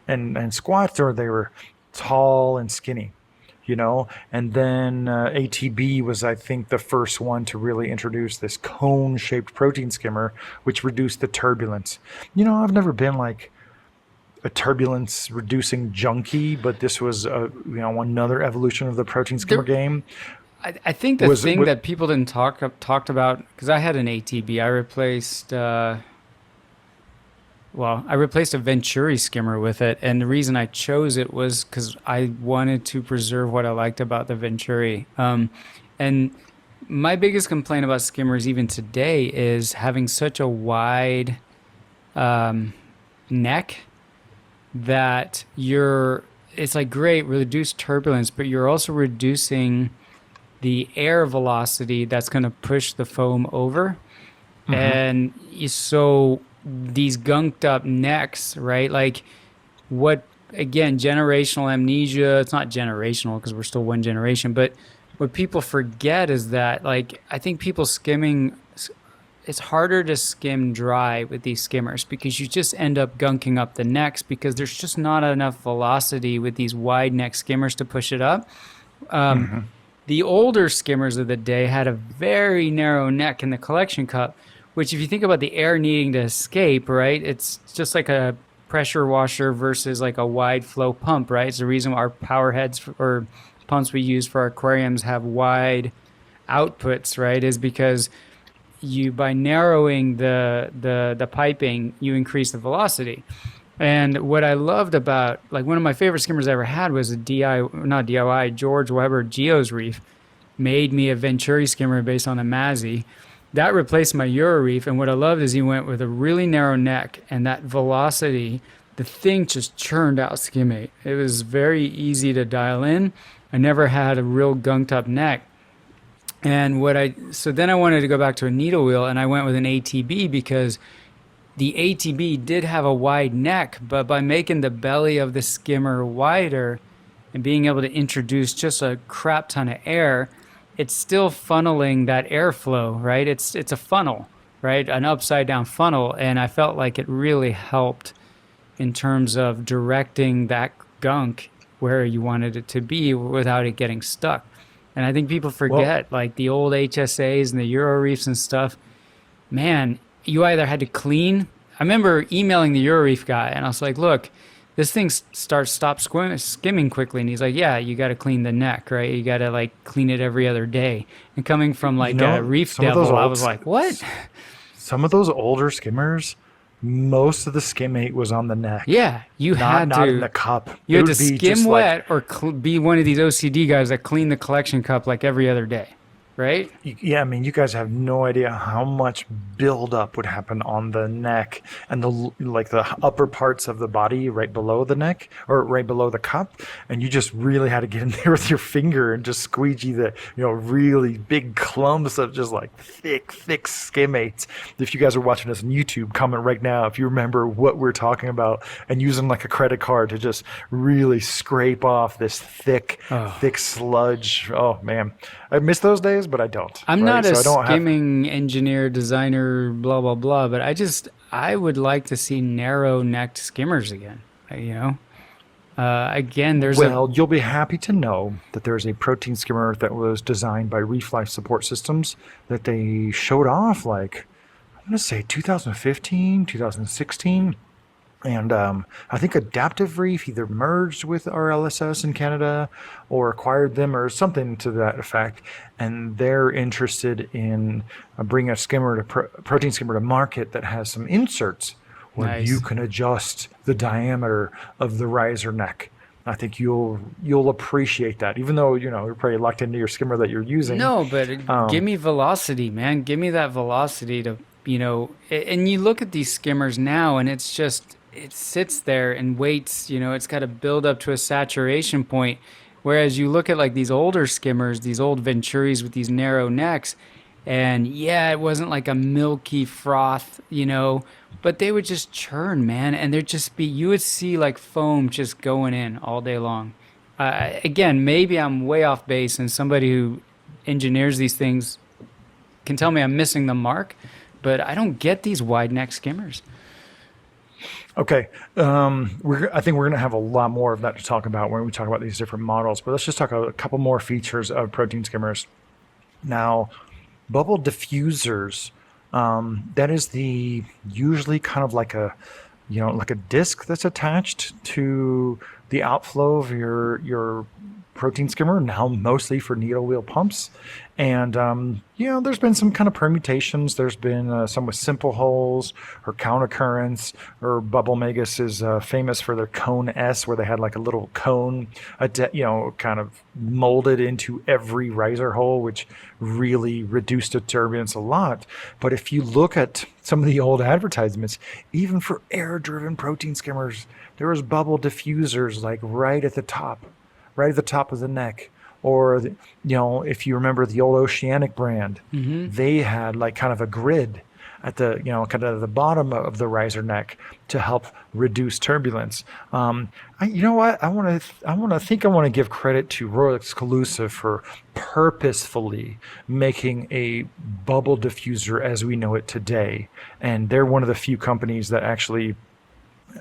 and squat, or they were tall and skinny, you know. And then ATB was, I think, the first one to really introduce this cone-shaped protein skimmer, which reduced the turbulence. You know, I've never been like a turbulence reducing junkie, but this was another evolution of the protein skimmer There, game. I think the Was thing what? that people didn't talked about, because I had an ATB, I replaced I replaced a Venturi skimmer with it, and the reason I chose it was because I wanted to preserve what I liked about the Venturi. And my biggest complaint about skimmers even today is having such a wide neck that it's like great, reduced turbulence, but you're also reducing the air velocity that's going to push the foam over. Hmm. And so these gunked up necks, right? Like what, again, generational amnesia, it's not generational because we're still one generation, but what people forget is that, like, I think people skimming, it's harder to skim dry with these skimmers because you just end up gunking up the necks because there's just not enough velocity with these wide neck skimmers to push it up. Hmm. The older skimmers of the day had a very narrow neck in the collection cup, which if you think about the air needing to escape, right, it's just like a pressure washer versus like a wide flow pump, right? It's the reason our power heads or pumps we use for our aquariums have wide outputs, right, is because you by narrowing the piping, you increase the velocity. And what I loved about, like, one of my favorite skimmers I ever had was a not DIY, George Weber Geo's Reef. Made me a Venturi skimmer based on a Mazzy. That replaced my Euro Reef. And what I loved is he went with a really narrow neck and that velocity, the thing just churned out skimmate. It was very easy to dial in. I never had a real gunked up neck. And so then I wanted to go back to a needle wheel and I went with an ATB because the ATB did have a wide neck, but by making the belly of the skimmer wider and being able to introduce just a crap ton of air, it's still funneling that airflow, right? It's a funnel, right? An upside down funnel. And I felt like it really helped in terms of directing that gunk where you wanted it to be without it getting stuck. And I think people Well, forget, like the old HSAs and the Euro Reefs and stuff, man, you either had to clean. I remember emailing the Euroreef guy, and I was like, "Look, this thing stop skimming quickly." And he's like, "Yeah, you got to clean the neck, right? You got to like clean it every other day." And coming from you like a know, reef devil, I was like, "What?" some of those older skimmers, most of the skimmate was on the neck, Yeah, you not had not in to. the cup. You It had to would be skim just like. wet or be one of these OCD guys that clean the collection cup like every other day, right? Yeah, I mean, you guys have no idea how much buildup would happen on the neck and the upper parts of the body right below the neck or right below the cup, and you just really had to get in there with your finger and just squeegee the really big clumps of just like thick skimates. If you guys are watching us on YouTube, comment right now if you remember what we're talking about and using like a credit card to just really scrape off this Oh. thick sludge. Oh man, I miss those days, but I don't. I'm Right, not a so I don't have. skimming engineer, designer, blah blah blah, but I would like to see narrow necked skimmers again. Again, there's a Well, you'll be happy to know that there's a protein skimmer that was designed by Reef Life Support Systems that they showed off like I'm gonna say 2015, 2016. And I think Adaptive Reef either merged with RLSS in Canada or acquired them or something to that effect. And they're interested in bringing a protein skimmer to market that has some inserts where you nice. can adjust the diameter of the riser neck. I think you'll appreciate that, even though you're probably locked into your skimmer that you're using. No, but give Um, me velocity, man. Give me that velocity and you look at these skimmers now and it's just, it sits there and waits, it's got to build up to a saturation point. Whereas you look at like these older skimmers, these old Venturis with these narrow necks, and yeah, it wasn't like a milky froth, but they would just churn, man. And there'd just be, you would see like foam just going in all day long. Again, maybe I'm way off base, and somebody who engineers these things can tell me I'm missing the mark, but I don't get these wide neck skimmers. Okay, I think we're going to have a lot more of that to talk about when we talk about these different models. But let's just talk about a couple more features of protein skimmers. Now, bubble diffusers. That is the usually kind of like a, like a disc that's attached to the outflow of your protein skimmer. Now, mostly for needle wheel pumps, and there's been some kind of permutations. There's been some with simple holes or countercurrents. Or Bubble Magus is famous for their Cone S, where they had like a little cone, kind of molded into every riser hole, which really reduced the turbulence a lot. But if you look at some of the old advertisements, even for air-driven protein skimmers, there was bubble diffusers like right at the top of the neck. Or, if you remember the old Oceanic brand, they had like kind of a grid at the, kind of the bottom of the riser neck to help reduce turbulence. You know what? I want to give credit to Royal Exclusive for purposefully making a bubble diffuser as we know it today. And they're one of the few companies that actually,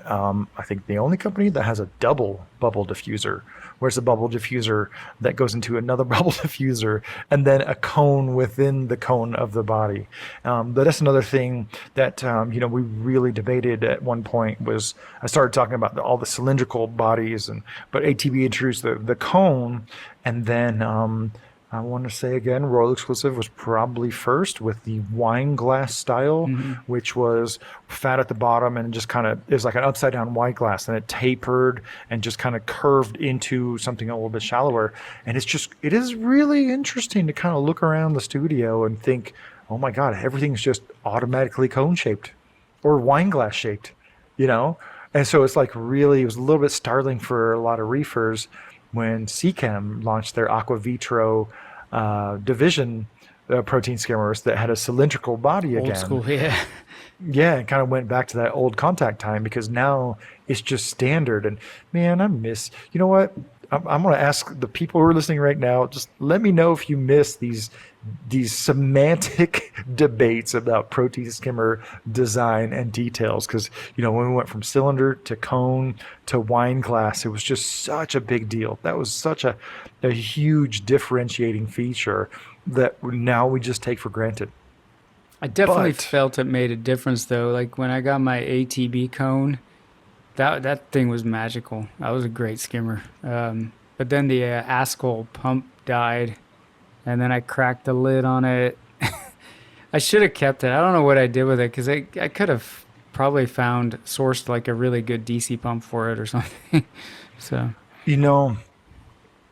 I think the only company that has a double bubble diffuser, where it's a bubble diffuser that goes into another bubble diffuser and then a cone within the cone of the body. But that's another thing that, we really debated at one point. Was I started talking about all the cylindrical bodies, but ATB introduced the cone, and then I want to say again, Royal Exclusive was probably first with the wine glass style, which was fat at the bottom and just kind of is like an upside down wine glass. And it tapered and just kind of curved into something a little bit shallower. And it is really interesting to kind of look around the studio and think, oh my God, everything's just automatically cone shaped or wine glass shaped, And so it's like really, it was a little bit startling for a lot of reefers when Seachem launched their Aqua Vitro division protein skimmers that had a cylindrical body again. Old school, yeah. Yeah, it kind of went back to that old contact time, because now it's just standard. And man, you know what? I'm going to ask the people who are listening right now, just let me know if you miss these semantic debates about protein skimmer design and details. Because, when we went from cylinder to cone to wine glass, it was just such a big deal. That was such a huge differentiating feature that now we just take for granted. I definitely felt it made a difference, though. Like when I got my ATB cone, that thing was magical. That was a great skimmer. But then the Askell pump died, and then I cracked the lid on it. I should have kept it. I don't know what I did with it, because I could have probably sourced like a really good DC pump for it or something. So,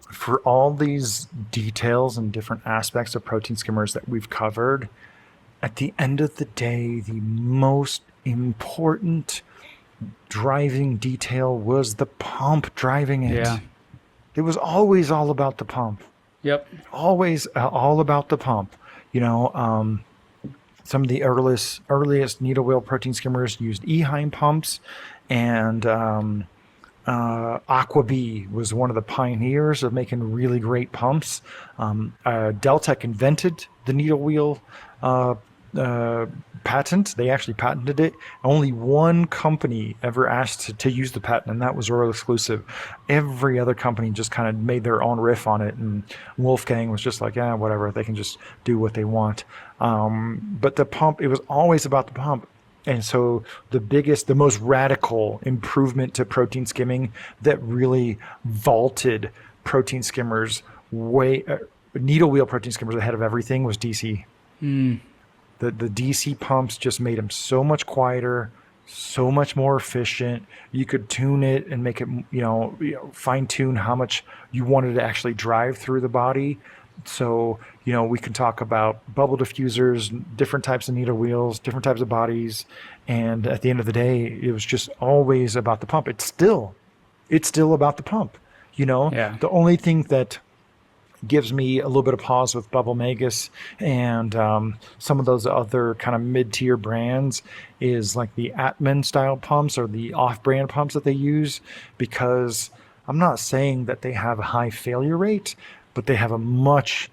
for all these details and different aspects of protein skimmers that we've covered, at the end of the day, the most important driving detail was the pump driving it. Yeah. It was always all about the pump. Yep. Always all about the pump. Some of the earliest needle wheel protein skimmers used Eheim pumps, and Aqua-B was one of the pioneers of making really great pumps. Deltec invented the needle wheel patent. They actually patented it. Only one company ever asked to use the patent, and that was Royal Exclusive. Every other company just kind of made their own riff on it, and Wolfgang was just like, yeah, whatever, they can just do what they want. But the pump, it was always about the pump. And so the most radical improvement to protein skimming that really vaulted protein skimmers needle wheel protein skimmers ahead of everything was DC. The DC pumps just made them so much quieter, so much more efficient. You could tune it and make it, fine tune how much you wanted to actually drive through the body. So, we can talk about bubble diffusers, different types of needle wheels, different types of bodies. And at the end of the day, it was just always about the pump. It's still about the pump. Yeah. The only thing that gives me a little bit of pause with Bubble Magus and some of those other kind of mid-tier brands is like the Atman style pumps or the off-brand pumps that they use, because I'm not saying that they have a high failure rate, but they have a much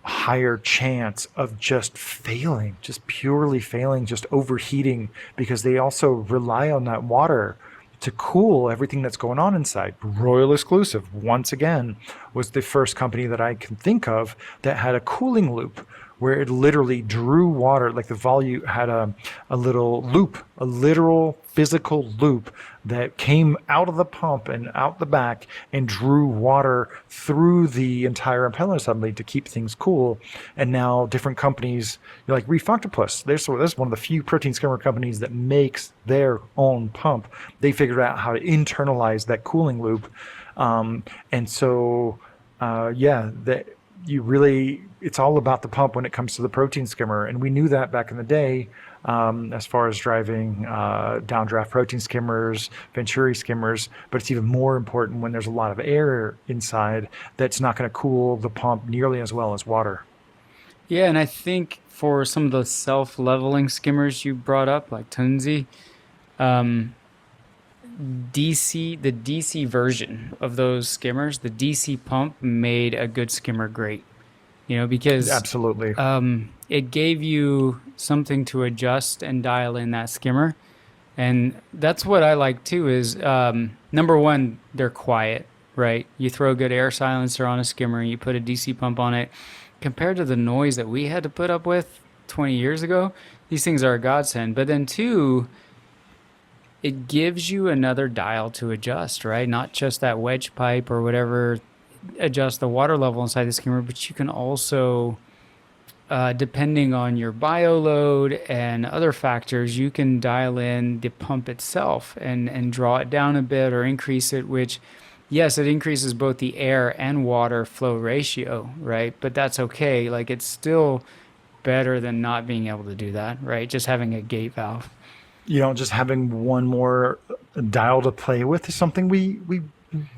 higher chance of just failing, just purely failing, just overheating, because they also rely on that water to cool everything that's going on inside. Royal Exclusive, once again, was the first company that I can think of that had a cooling loop where it literally drew water, like the volume had a little loop, a literal physical loop that came out of the pump and out the back and drew water through the entire impeller assembly to keep things cool. And now different companies, like Reef Octopus, there's one of the few protein skimmer companies that makes their own pump. They figured out how to internalize that cooling loop. And so, that you really, it's all about the pump when it comes to the protein skimmer. And we knew that back in the day, as far as driving downdraft protein skimmers, Venturi skimmers, but it's even more important when there's a lot of air inside that's not going to cool the pump nearly as well as water. Yeah, and I think for some of the self-leveling skimmers you brought up, like Tunzi, um, the DC version of those skimmers, the DC pump made a good skimmer great. Because Absolutely. it gave you something to adjust and dial in that skimmer. And that's what I like too is number one, they're quiet, right? You throw a good air silencer on a skimmer, you put a DC pump on it. Compared to the noise that we had to put up with 20 years ago, these things are a godsend. But then two, it gives you another dial to adjust, right? Not just that wedge pipe or whatever, adjust the water level inside the skimmer, but you can also, depending on your bio load and other factors, you can dial in the pump itself and draw it down a bit or increase it, which, yes, it increases both the air and water flow ratio, right? But that's okay. Like it's still better than not being able to do that, right? Just having a gate valve. Just having one more dial to play with is something we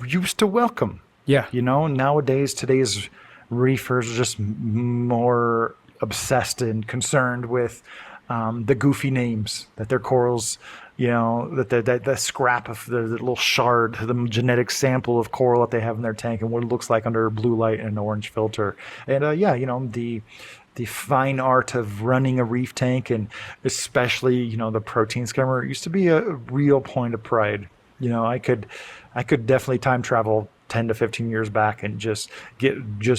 used to welcome. Yeah. Nowadays, today's reefers are just more obsessed and concerned with the goofy names that their corals, that the scrap of the little shard, the genetic sample of coral that they have in their tank and what it looks like under blue light and an orange filter. And the fine art of running a reef tank, and especially, the protein skimmer, used to be a real point of pride. I could definitely time travel 10 to 15 years back and just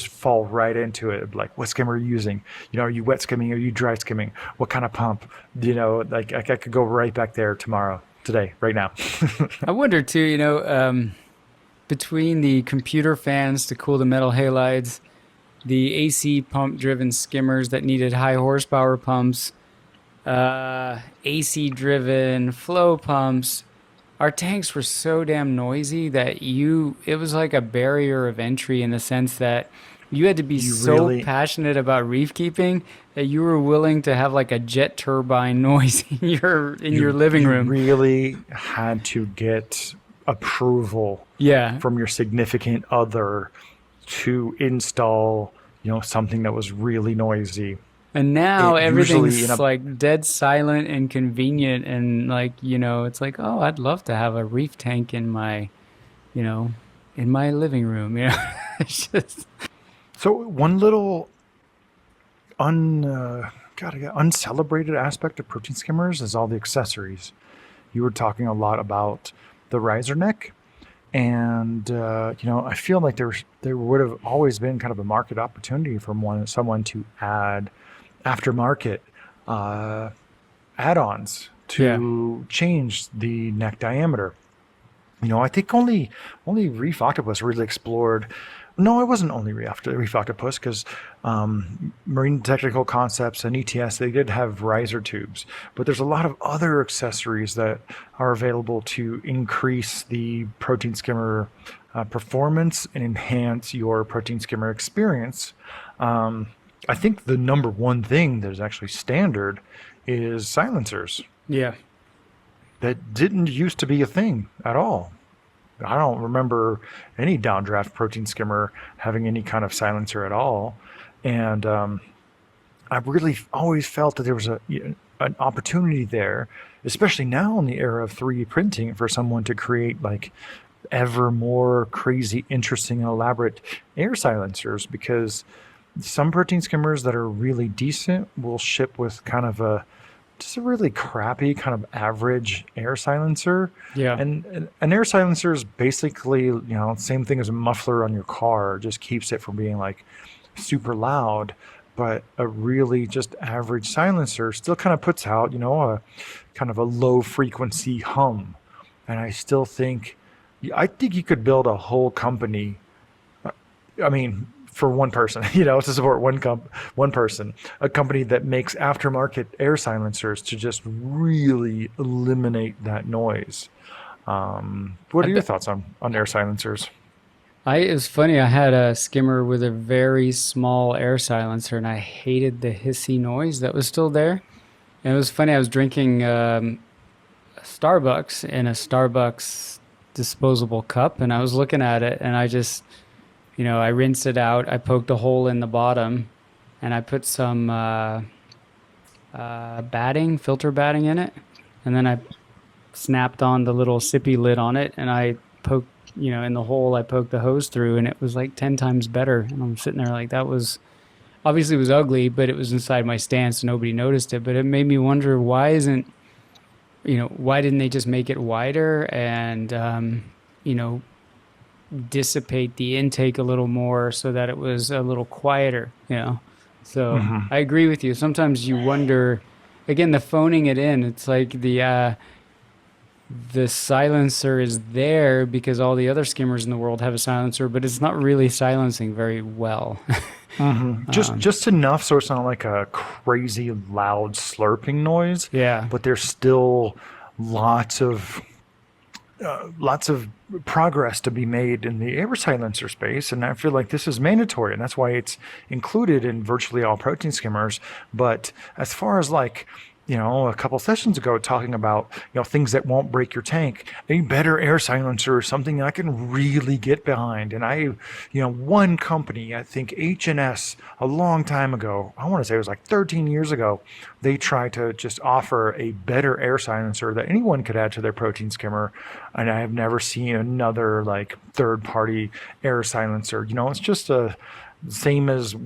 fall right into it. Like, what skimmer are you using? Are you wet skimming? Are you dry skimming? What kind of pump? Like I could go right back there today, right now. I wonder too, between the computer fans to cool the metal halides, the AC pump driven skimmers that needed high horsepower pumps, AC driven flow pumps, our tanks were so damn noisy that it was like a barrier of entry in the sense that you had to be You so really passionate about reef keeping that you were willing to have like a jet turbine noise in your living you room. really had to get approval Yeah. from your significant other to install, something that was really noisy. And now It usually in everything's a like dead silent and convenient and like, it's like, oh, I'd love to have a reef tank you know, in my living room. It's just so one little uncelebrated aspect of protein skimmers is all the accessories. You were talking a lot about the riser neck, and I feel like there would have always been kind of a market opportunity for someone to add aftermarket uh, add-ons yeah. to change the neck diameter. I think only Reef Octopus really explored. No, it wasn't only Reef Octopus, because Marine Technical Concepts and ETS, they did have riser tubes, but there's a lot of other accessories that are available to increase the protein skimmer performance and enhance your protein skimmer experience. I think the number one thing that is actually standard is silencers. Yeah. That didn't used to be a thing at all. I don't remember any downdraft protein skimmer having any kind of silencer at all. And I really always felt that there was an opportunity there, especially now in the era of 3D printing, for someone to create like ever more crazy, interesting, and elaborate air silencers, because some protein skimmers that are really decent will ship with kind of a just a really crappy kind of average air silencer. Yeah. And an air silencer is basically, same thing as a muffler on your car, just keeps it from being like super loud. But a really just average silencer still kind of puts out, a kind of a low frequency hum. And I think you could build a whole company. I mean, for one person, to support one person, a company that makes aftermarket air silencers to just really eliminate that noise. What I are your bet thoughts on air silencers? it was funny. I had a skimmer with a very small air silencer, and I hated the hissy noise that was still there. And it was funny. I was drinking Starbucks in a Starbucks disposable cup, and I was looking at it, and I just, I rinsed it out. I poked a hole in the bottom, and I put some filter batting in it, and then I snapped on the little sippy lid on it, and I poked, in the hole, I poked the hose through, and it was like 10 times better. And I'm sitting there like, that was obviously, it was ugly, but it was inside my stand, so nobody noticed it. But it made me wonder, why didn't they just make it wider and, dissipate the intake a little more so that it was a little quieter. So Hmm. I agree with you. Sometimes you wonder, again, the phoning it in, it's like the silencer is there because all the other skimmers in the world have a silencer, but it's not really silencing very well. Hmm. Just enough so it's not like a crazy loud slurping noise, Yeah. but there's still lots of lots of progress to be made in the air silencer space, and I feel like this is mandatory, and that's why it's included in virtually all protein skimmers. But as far as like, a couple sessions ago, talking about things that won't break your tank, a better air silencer is something I can really get behind. And one company, I think H&S, a long time ago, I want to say it was like 13 years ago, they tried to just offer a better air silencer that anyone could add to their protein skimmer, and I have never seen another like third party air silencer. It's just a same as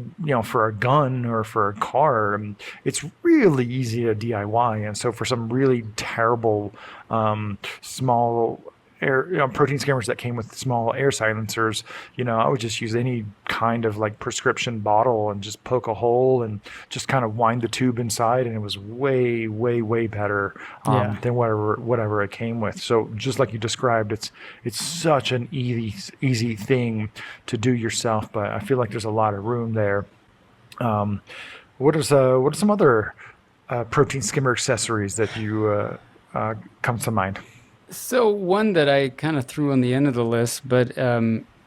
for a gun or for a car. It's really easy to DIY, and so for some really terrible small air protein skimmers that came with small air silencers, I would just use any kind of like prescription bottle and just poke a hole and just kind of wind the tube inside, and it was way way better Yeah. than whatever it came with. So just like you described, it's such an easy thing to do yourself, but I feel like there's a lot of room there. um, what are some other protein skimmer accessories that you comes to mind? So one that I kind of threw on the end of the list, but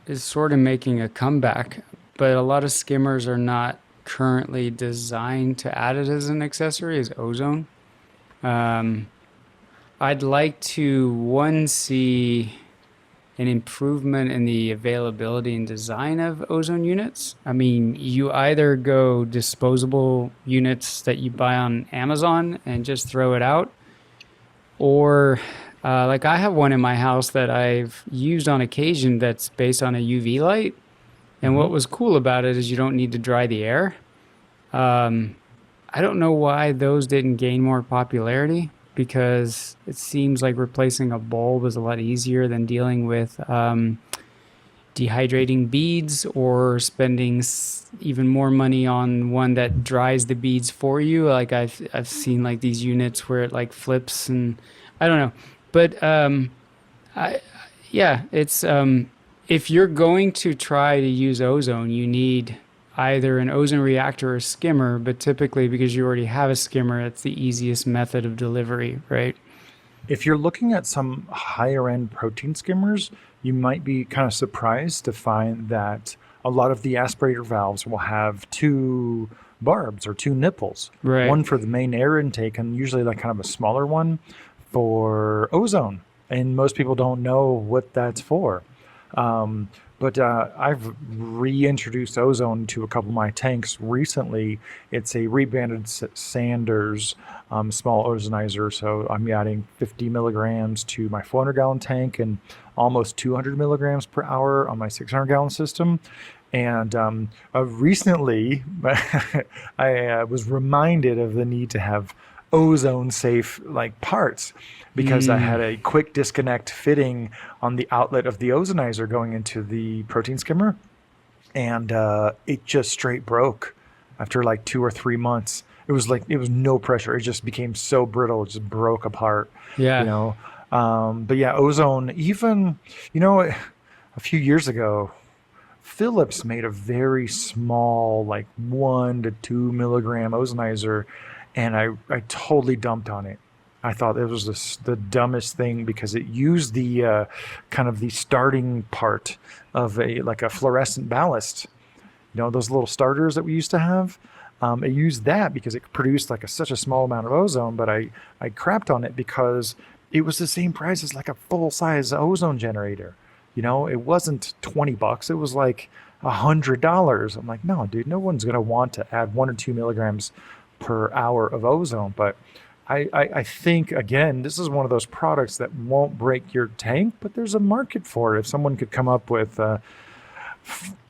is sort of making a comeback. But a lot of skimmers are not currently designed to add it as an accessory. Is ozone. Um, I'd like to one see an improvement in the availability and design of ozone units. I mean, you either go disposable units that you buy on Amazon and just throw it out, or like I have one in my house that I've used on occasion that's based on a UV light. And Hmm. what was cool about it is you don't need to dry the air. Um, I don't know why those didn't gain more popularity, because it seems like replacing a bulb is a lot easier than dealing with dehydrating beads or spending even more money on one that dries the beads for you. Like I've seen like these units where it like flips, and I don't know. But I yeah, it's if you're going to try to use ozone, you need either an ozone reactor or a skimmer, but typically because you already have a skimmer, it's the easiest method of delivery, right? If you're looking at some higher end protein skimmers, you might be kind of surprised to find that a lot of the aspirator valves will have two barbs or two nipples, Right. one for the main air intake, and usually like kind of a smaller one for ozone. and most people don't know what that's for. Um, but I've reintroduced ozone to a couple of my tanks recently. It's a rebanded Sanders small ozonizer. So I'm adding 50 milligrams to my 400-gallon tank and almost 200 milligrams per hour on my 600-gallon system. And recently, I was reminded of the need to have ozone safe like parts because I had a quick disconnect fitting on the outlet of the ozonizer going into the protein skimmer, and it just straight broke after like 2 or 3 months. It was no pressure. It just became so brittle, it just broke apart. You Yeah. know, but yeah, ozone. Even a few years ago, Philips made a very small, like 1 to 2 milligram ozonizer, and I totally dumped on it. I thought it was the dumbest thing because it used the kind of the starting part of a like a fluorescent ballast. Those little starters that we used to have. It used that because it produced like such a small amount of ozone, but I crapped on it because it was the same price as like a full size ozone generator. It wasn't $20. It was like $100. I'm like, no, dude, no one's gonna want to add 1 or 2 milligrams per hour of ozone. But I think again, this is one of those products that won't break your tank, but there's a market for it. If someone could come up with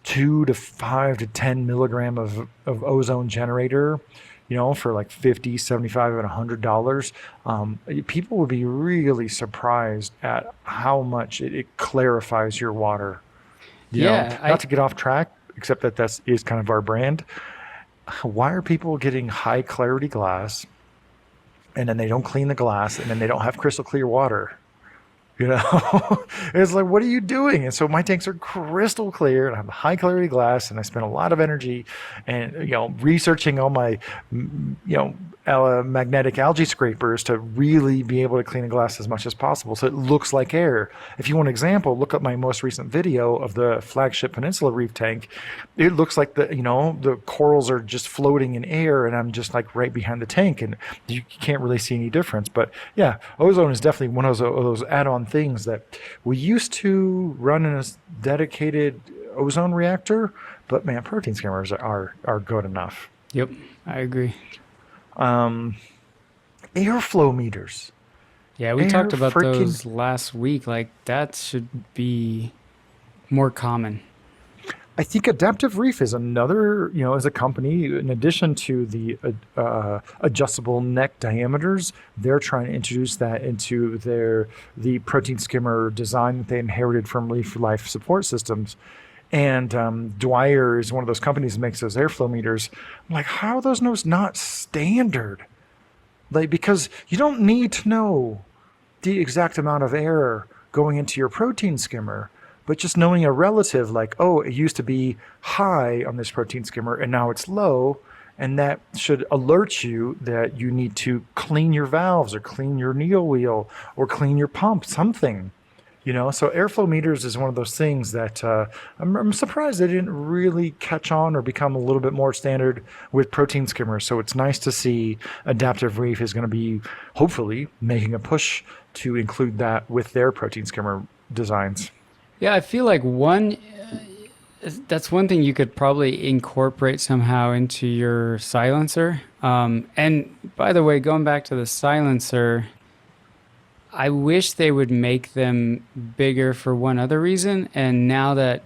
2 to 5 to 10 milligram of ozone generator, for like 50, 75, and $100, people would be really surprised at how much it clarifies your water. Yeah, Not to get off track, except that is kind of our brand. Why are people getting high clarity glass and then they don't clean the glass and then they don't have crystal clear water? It's like, what are you doing? And so my tanks are crystal clear and I have high clarity glass, and I spend a lot of energy and researching all my magnetic algae scrapers to really be able to clean the glass as much as possible so it looks like air. If you want an example, look up my most recent video of the flagship Peninsula Reef tank. It looks like the corals are just floating in air, and I'm just like right behind the tank, and you can't really see any difference. But yeah, ozone is definitely one of those add-on things that we used to run in a dedicated ozone reactor, but man, protein skimmers are good enough. Yep. I agree. Airflow meters. Yeah, we Air talked about freaking those last week. Like that should be more common. I think Adaptive Reef is another, as a company, in addition to the adjustable neck diameters, they're trying to introduce that into the protein skimmer design that they inherited from Reef Life Support Systems. And Dwyer is one of those companies that makes those airflow meters. I'm like, how are those notes not standard? Like, because you don't need to know the exact amount of air going into your protein skimmer, but just knowing a relative, like, oh, it used to be high on this protein skimmer and now it's low, and that should alert you that you need to clean your valves or clean your needle wheel or clean your pump, something. So airflow meters is one of those things that I'm surprised they didn't really catch on or become a little bit more standard with protein skimmers. So it's nice to see Adaptive Reef is going to be hopefully making a push to include that with their protein skimmer designs. Yeah, I feel like that's one thing you could probably incorporate somehow into your silencer. And by the way, going back to the silencer, I wish they would make them bigger for one other reason. And now that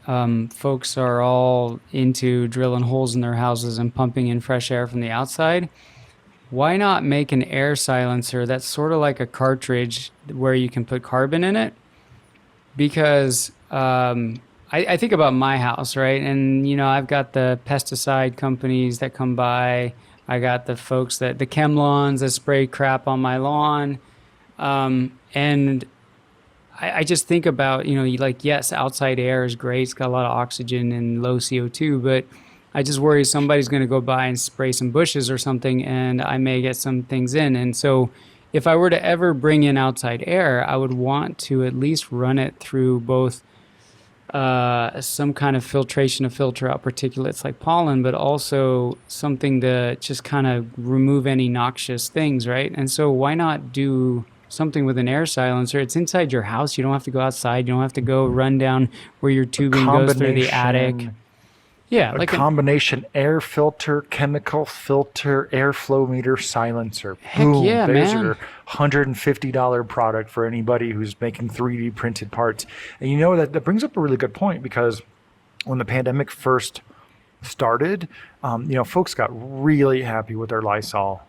folks are all into drilling holes in their houses and pumping in fresh air from the outside, why not make an air silencer that's sort of like a cartridge where you can put carbon in it? Because I think about my house, right? And, I've got the pesticide companies that come by. I got the folks the Chemlons that spray crap on my lawn. And I just think about, yes, outside air is great. It's got a lot of oxygen and low CO2, but I just worry somebody's going to go by and spray some bushes or something, and I may get some things in. And so if I were to ever bring in outside air, I would want to at least run it through both some kind of filtration to filter out particulates like pollen, but also something to just kind of remove any noxious things, right? And so why not do something with an air silencer, it's inside your house. You don't have to go outside. You don't have to go run down where your tubing goes through the attic. Yeah, A like combination air filter, chemical filter, airflow meter, silencer. heck Boom. yeah, There's man. your $150 product for anybody who's making 3D printed parts. And you know that brings up a really good point, because when the pandemic first started, folks got really happy with their Lysol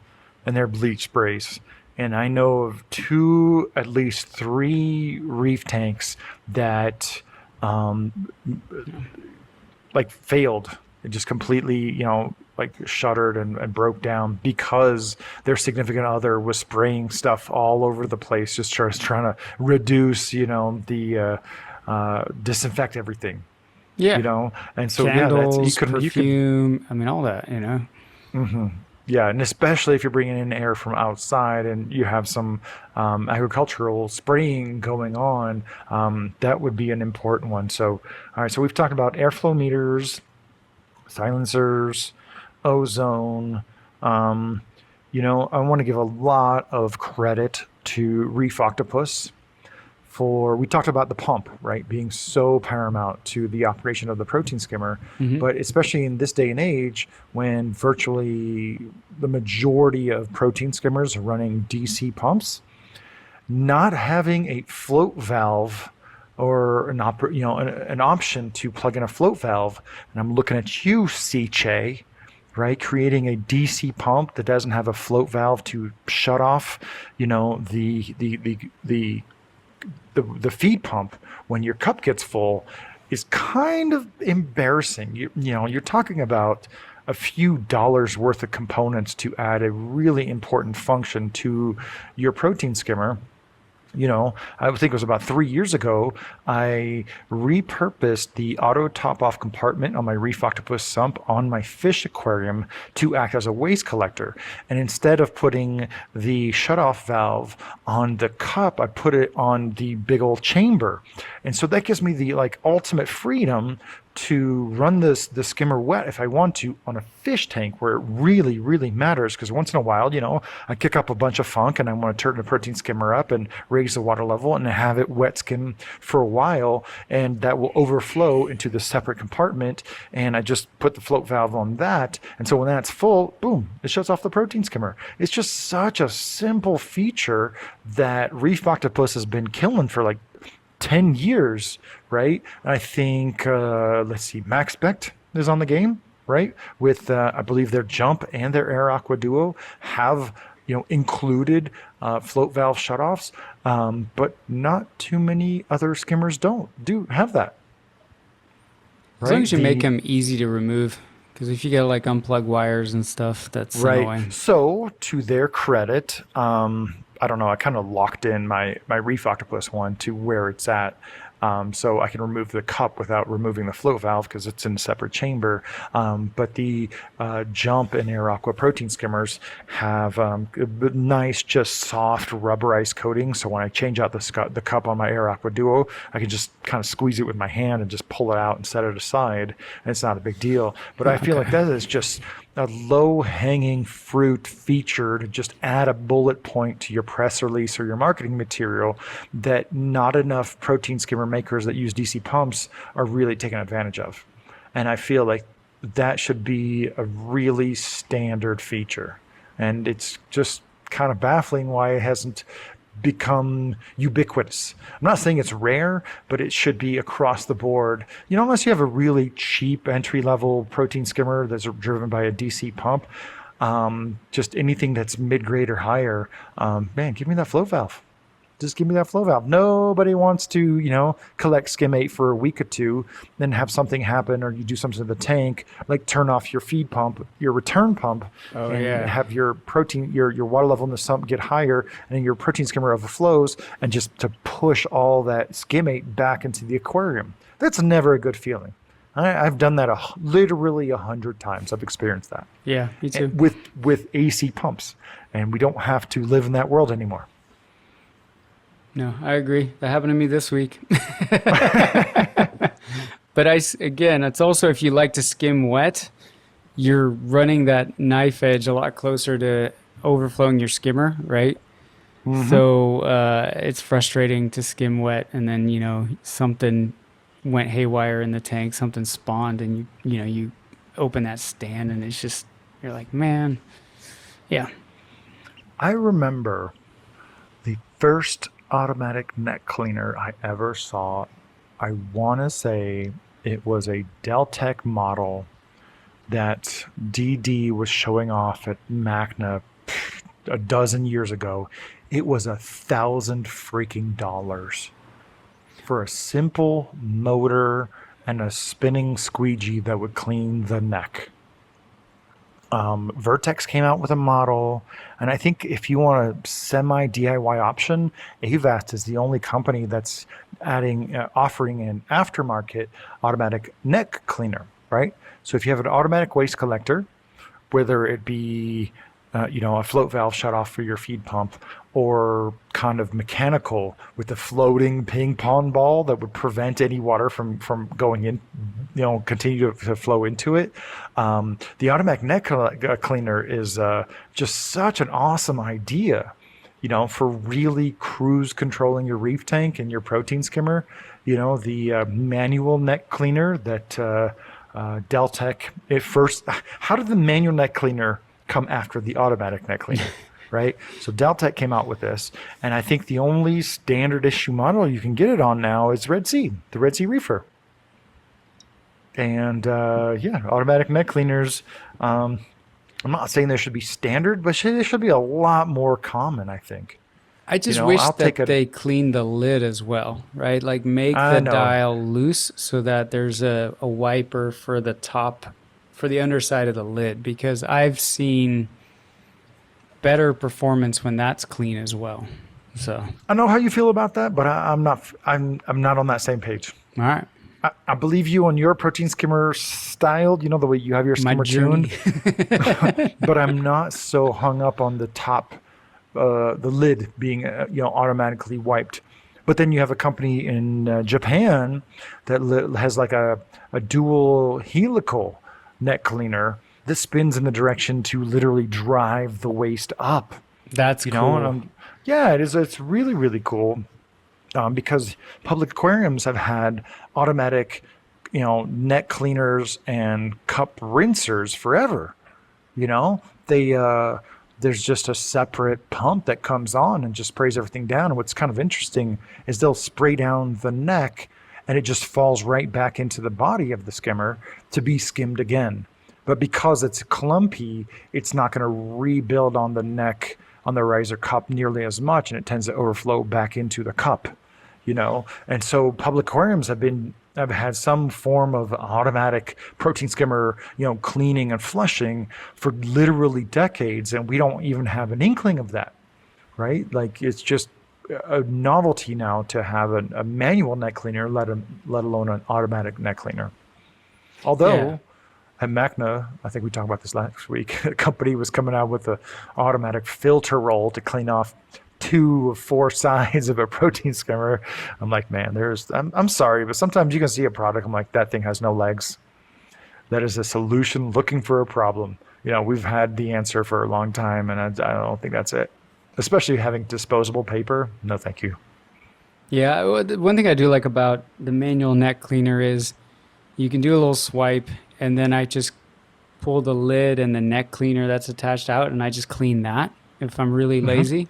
and their bleach sprays. And I know of at least three reef tanks that like failed. It just completely, like shuttered and broke down because their significant other was spraying stuff all over the place, just trying to reduce, the disinfect everything, Yeah. And so that's Candles, you could. perfume. I mean, all that, Yeah, and especially if you're bringing in air from outside and you have some agricultural spraying going on, that would be an important one. So, all right, so we've talked about airflow meters, silencers, ozone. I want to give a lot of credit to Reef Octopus we talked about the pump, right, being so paramount to the operation of the protein skimmer, but especially in this day and age when virtually the majority of protein skimmers are running DC pumps, not having a float valve or an option to plug in a float valve, and I'm looking at you, Siche, right, creating a DC pump that doesn't have a float valve to shut off, the feed pump when your cup gets full is kind of embarrassing. You're talking about a few dollars worth of components to add a really important function to your protein skimmer. I think it was about 3 years ago, I repurposed the auto top-off compartment on my Reef Octopus sump on my fish aquarium to act as a waste collector. And instead of putting the shutoff valve on the cup, I put it on the big old chamber. And so that gives me the ultimate freedom to run the skimmer wet if I want to on a fish tank where it really, really matters. Because once in a while, I kick up a bunch of funk and I want to turn the protein skimmer up and raise the water level and have it wet skim for a while, and that will overflow into the separate compartment. And I just put the float valve on that. And so when that's full, boom, it shuts off the protein skimmer. It's just such a simple feature that Reef Octopus has been killing for 10 years, right? And I think, let's see, Max Beckett is on the game, right? With, I believe their Jump and their Air Aqua Duo have, included float valve shutoffs, but not too many other skimmers do have that. As long as you make them easy to remove. Because if you get unplug wires and stuff, that's annoying. So to their credit, I don't know, I kind of locked in my Reef Octopus one to where it's at. So I can remove the cup without removing the float valve because it's in a separate chamber. But the Jump and Air Aqua protein skimmers have a nice, just soft rubberized coating. So when I change out the cup on my Air Aqua Duo, I can just kind of squeeze it with my hand and just pull it out and set it aside. And it's not a big deal. But I feel like that is just a low-hanging fruit feature to just add a bullet point to your press release or your marketing material that not enough protein skimmer makers that use DC pumps are really taking advantage of. And I feel like that should be a really standard feature. And it's just kind of baffling why it hasn't become ubiquitous. I'm not saying it's rare, but it should be across the board. Unless you have a really cheap entry-level protein skimmer that's driven by a DC pump, just anything that's mid-grade or higher, man, give me that float valve. Just give me that flow valve. Nobody wants to, collect skimmate for a week or two, then have something happen, or you do something to the tank, like turn off your feed pump, your return pump, and have your protein, your water level in the sump get higher, and then your protein skimmer overflows, and just to push all that skimmate back into the aquarium. That's never a good feeling. I've done that literally 100 times. I've experienced that. Yeah, me too. With AC pumps, and we don't have to live in that world anymore. No, I agree. That happened to me this week. But again, it's also if you like to skim wet, you're running that knife edge a lot closer to overflowing your skimmer, right? Mm-hmm. So it's frustrating to skim wet, and then something went haywire in the tank, something spawned, and you open that stand, and it's just you're like, man, yeah. I remember the first automatic net cleaner I ever saw. I want to say it was a Deltec model that DD was showing off at Magna a dozen years ago. It was $1,000 freaking for a simple motor and a spinning squeegee that would clean the neck. Vertex came out with a model, and I think if you want a semi DIY option, Avast is the only company that's offering an aftermarket automatic neck cleaner, right? So if you have an automatic waste collector, whether it be a float valve shut off for your feed pump, or kind of mechanical with the floating ping pong ball that would prevent any water from going in, continue to flow into it. The automatic neck cleaner is just such an awesome idea, for really cruise controlling your reef tank and your protein skimmer. The manual neck cleaner that Deltec at first. How did the manual neck cleaner come after the automatic neck cleaner? Right? So Deltec came out with this, and I think the only standard issue model you can get it on now is Red Sea, the Red Sea Reefer. And automatic neck cleaners. I'm not saying they should be standard, but they should be a lot more common, I think. I just wish that they clean the lid as well, right? Like make the dial loose so that there's a wiper for the top, for the underside of the lid, because I've seen better performance when that's clean as well. So I know how you feel about that, but I'm not on that same page. All right. I believe you on your protein skimmer styled, the way you have your skimmer tuned. But I'm not so hung up on the top, the lid being automatically wiped. But then you have a company in Japan that has like a dual helical neck cleaner that spins in the direction to literally drive the waste up. That's cool. It is. It's really, really cool. Because public aquariums have had automatic, neck cleaners and cup rinsers forever. There's just a separate pump that comes on and just sprays everything down. And what's kind of interesting is they'll spray down the neck and it just falls right back into the body of the skimmer to be skimmed again. But because it's clumpy, it's not going to rebuild on the neck, on the riser cup nearly as much, and it tends to overflow back into the cup. And so public aquariums have had some form of automatic protein skimmer, cleaning and flushing for literally decades, and we don't even have an inkling of that, right? Like it's just a novelty now to have a manual neck cleaner, let alone an automatic neck cleaner. Although at Magna, I think we talked about this last week, a company was coming out with an automatic filter roll to clean off 2 of 4 sides of a protein skimmer. I'm like, man, I'm sorry, but sometimes you can see a product, I'm like, that thing has no legs. That is a solution looking for a problem. We've had the answer for a long time, and I don't think that's it. Especially having disposable paper. No, thank you. Yeah, one thing I do like about the manual neck cleaner is you can do a little swipe, and then I just pull the lid and the neck cleaner that's attached out, and I just clean that if I'm really lazy.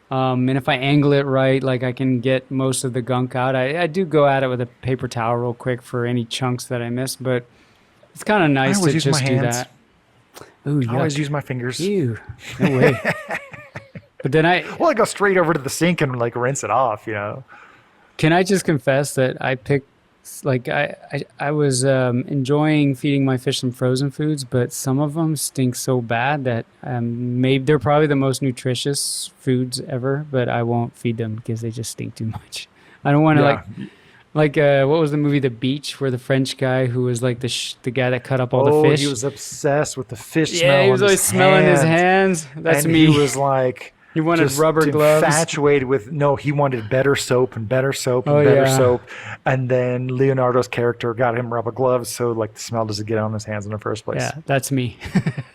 And if I angle it right, like I can get most of the gunk out. I do go at it with a paper towel real quick for any chunks that I miss, but it's kind of nice to just do that. Ooh, I always use my fingers. Ew, no way. But then I go straight over to the sink and like rinse it off, Can I just confess that I picked, like I was enjoying feeding my fish some frozen foods, but some of them stink so bad that maybe they're probably the most nutritious foods ever, but I won't feed them because they just stink too much. I don't want to like what was the movie The Beach, where the French guy who was like the guy that cut up all the fish? He was obsessed with the fish smell. Yeah, he was always smelling his hands. That's me. He was like, he wanted rubber gloves. Infatuated with he wanted better soap and better soap and better soap. And then Leonardo's character got him rubber gloves, so like the smell doesn't get on his hands in the first place. Yeah, that's me.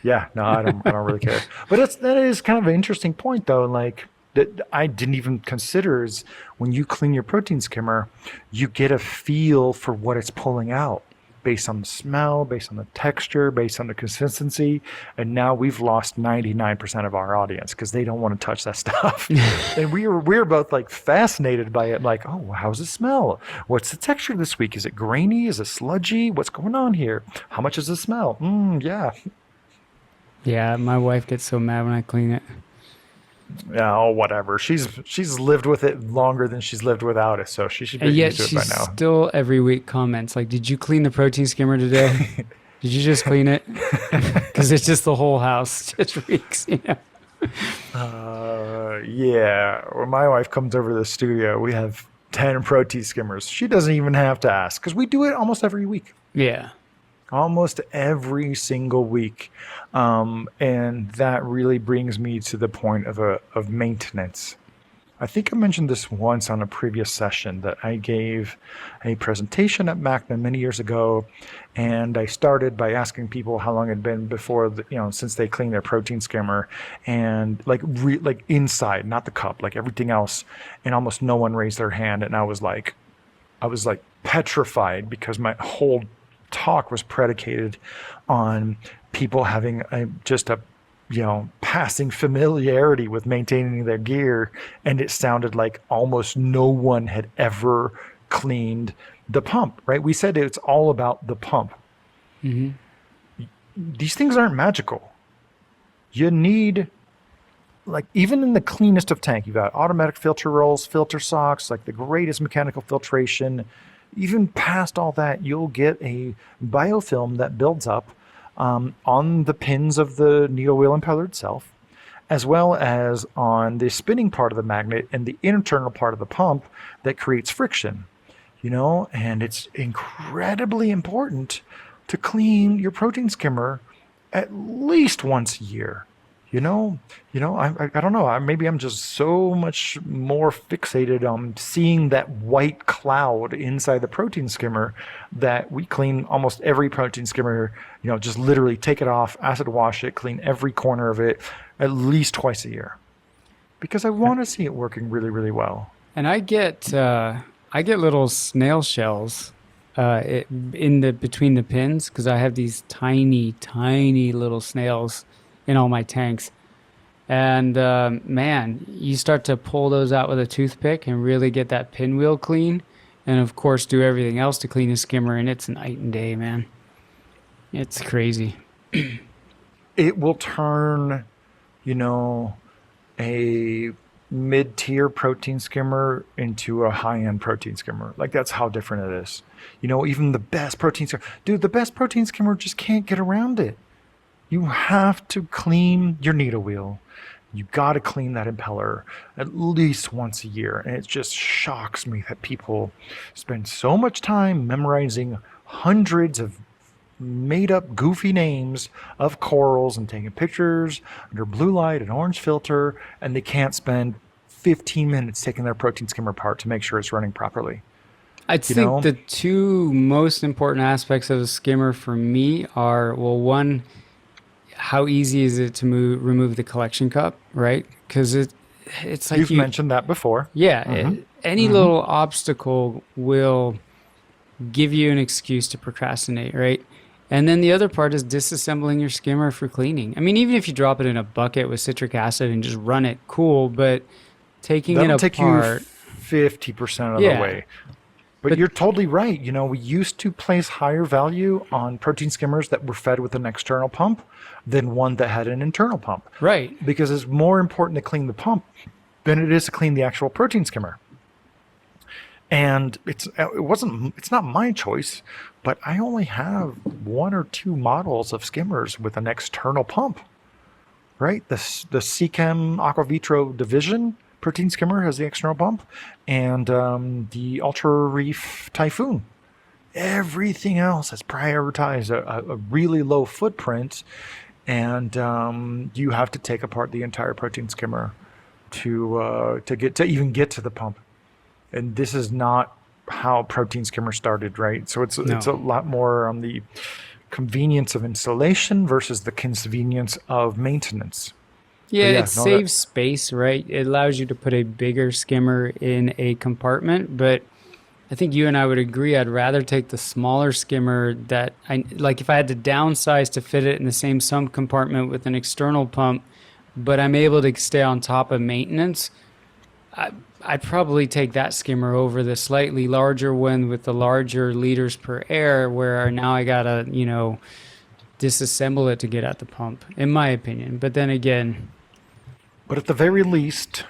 Yeah, no, I don't really care. But that is kind of an interesting point though. Like that I didn't even consider is when you clean your protein skimmer, you get a feel for what it's pulling out based on the smell, based on the texture, based on the consistency. And now we've lost 99% of our audience because they don't want to touch that stuff. And we were both like fascinated by it. Like, oh, how's it smell? What's the texture this week? Is it grainy? Is it sludgy? What's going on here? How much does it smell? Yeah. Yeah, my wife gets so mad when I clean it. Yeah, oh, whatever. She's lived with it longer than she's lived without it, so she should be And yet used to it she by now. still every week comments like, "Did you clean the protein skimmer today? Did you just clean it?" Because it's just the whole house just reeks, you know. Yeah. When my wife comes over to the studio, we have 10 protein skimmers. She doesn't even have to ask because we do it almost every week. Yeah. Almost every single week. And that really brings me to the point of maintenance. I think I mentioned this once on a previous session that I gave a presentation at MACNA many years ago, and I started by asking people how long it had been before, since they cleaned their protein skimmer, and like inside, not the cup, like everything else, and almost no one raised their hand, and I was like petrified because my whole talk was predicated on people having just a passing familiarity with maintaining their gear, and it sounded like almost no one had ever cleaned the pump, right? We said it's all about the pump. Mm-hmm. These things aren't magical. You need, like, even in the cleanest of tank, you've got automatic filter rolls, filter socks, like the greatest mechanical filtration. Even past all that, you'll get a biofilm that builds up on the pins of the needle wheel impeller itself, as well as on the spinning part of the magnet and the internal part of the pump that creates friction, and it's incredibly important to clean your protein skimmer at least once a year. I don't know. Maybe I'm just so much more fixated on seeing that white cloud inside the protein skimmer that we clean almost every protein skimmer. Just literally take it off, acid wash it, clean every corner of it at least twice a year, because I want to see it working really, really well. And I get little snail shells between the pins because I have these tiny, tiny little snails in all my tanks. And man, you start to pull those out with a toothpick and really get that pinwheel clean. And of course, do everything else to clean the skimmer. And it's night and day, man. It's crazy. It will turn, a mid-tier protein skimmer into a high-end protein skimmer. Like, that's how different it is. Even the best protein skimmer, dude, the best protein skimmer just can't get around it. You have to clean your needle wheel. You got to clean that impeller at least once a year. And it just shocks me that people spend so much time memorizing hundreds of made up goofy names of corals and taking pictures under blue light and orange filter, and they can't spend 15 minutes taking their protein skimmer apart to make sure it's running properly. I think the two most important aspects of a skimmer for me are, well, one, how easy is it to remove the collection cup, right? Because it's like you've mentioned that before. Yeah, any little obstacle will give you an excuse to procrastinate, right? And then the other part is disassembling your skimmer for cleaning. I mean, even if you drop it in a bucket with citric acid and just run it, cool, but taking it apart... That'll take you 50% of the way. But you're totally right. We used to place higher value on protein skimmers that were fed with an external pump than one that had an internal pump. Right. Because it's more important to clean the pump than it is to clean the actual protein skimmer. And it's not my choice, but I only have one or two models of skimmers with an external pump. Right? The Seachem Aquavitro Division protein skimmer has the external pump, and the Ultra Reef Typhoon. Everything else has prioritized a really low footprint, and you have to take apart the entire protein skimmer to even get to the pump. And this is not how protein skimmer started, right? So it's a lot more on the convenience of installation versus the convenience of maintenance. Yeah, But it yeah, no, that saves space, right? It allows you to put a bigger skimmer in a compartment, but I think you and I would agree I'd rather take the smaller skimmer that I like if I had to downsize to fit it in the same sump compartment with an external pump, but I'm able to stay on top of maintenance. I, I'd probably take that skimmer over the slightly larger one with the larger liters per air, where now I gotta, disassemble it to get at the pump, in my opinion. But then again, but at the very least,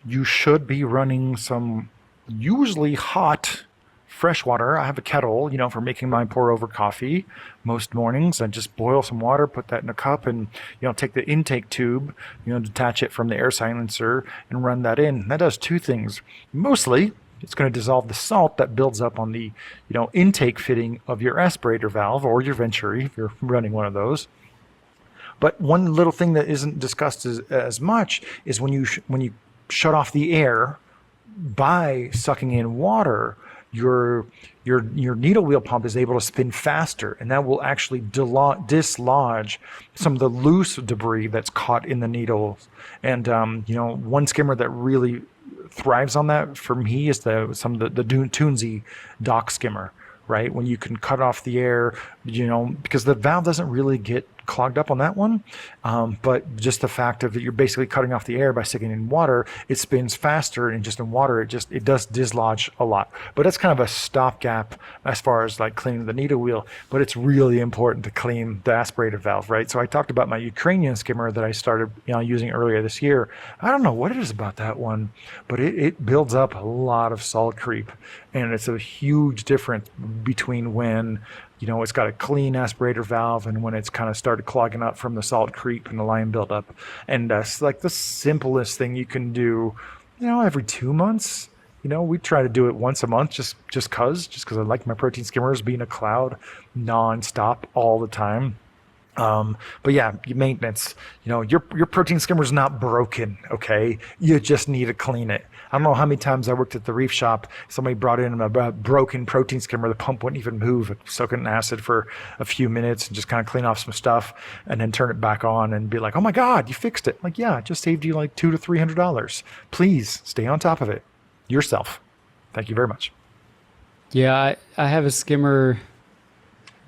you should be running some usually hot fresh water. I have a kettle, for making my pour over coffee most mornings. I just boil some water, put that in a cup, and take the intake tube, detach it from the air silencer and run that in. That does two things. Mostly, it's going to dissolve the salt that builds up on the intake fitting of your aspirator valve or your venturi if you're running one of those. But one little thing that isn't discussed as much is when you shut off the air by sucking in water, your needle wheel pump is able to spin faster, and that will actually dislodge some of the loose debris that's caught in the needles. And one skimmer that really thrives on that for me is some of the Toonsy dock skimmer. Right, when you can cut off the air, because the valve doesn't really get clogged up on that one, but just the fact of that you're basically cutting off the air by sticking in water, it spins faster, and just in water it does dislodge a lot. But that's kind of a stopgap as far as like cleaning the needle wheel. But it's really important to clean the aspirator valve, right? So I talked about my Ukrainian skimmer that I started using earlier this year. I don't know what it is about that one, but it builds up a lot of salt creep, and it's a huge difference between when it's got a clean aspirator valve and when it's kind of started clogging up from the salt creep and the lime buildup. And that's like the simplest thing you can do, every 2 months. We try to do it once a month just cause I like my protein skimmers being a cloud nonstop all the time. But yeah, maintenance. Your protein skimmer is not broken. Okay, you just need to clean it. I don't know how many times I worked at the Reef shop. Somebody brought in a broken protein skimmer. The pump wouldn't even move. I'd soak it in acid for a few minutes and just kind of clean off some stuff, and then turn it back on and be like, "Oh my God, you fixed it!" Like, yeah, it just saved you like $200 to $300. Please stay on top of it yourself. Thank you very much. yeah, I have a skimmer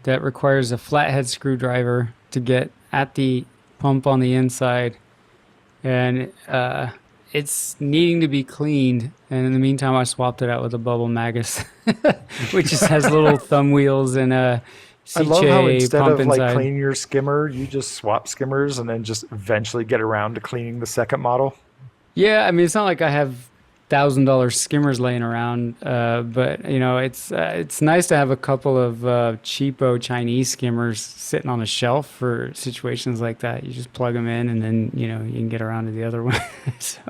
that requires a flathead screwdriver to get at the pump on the inside, and it's needing to be cleaned. And in the meantime, I swapped it out with a bubble magus, which just has little thumb wheels and a I love how CJ instead pump of like inside. cleaning your skimmer, you just swap skimmers and then just eventually get around to cleaning the second model. Yeah, I mean, it's not like I have $1,000 skimmers laying around, but it's nice to have a couple of cheapo Chinese skimmers sitting on a shelf for situations like that. You just plug them in, and then you can get around to the other one. So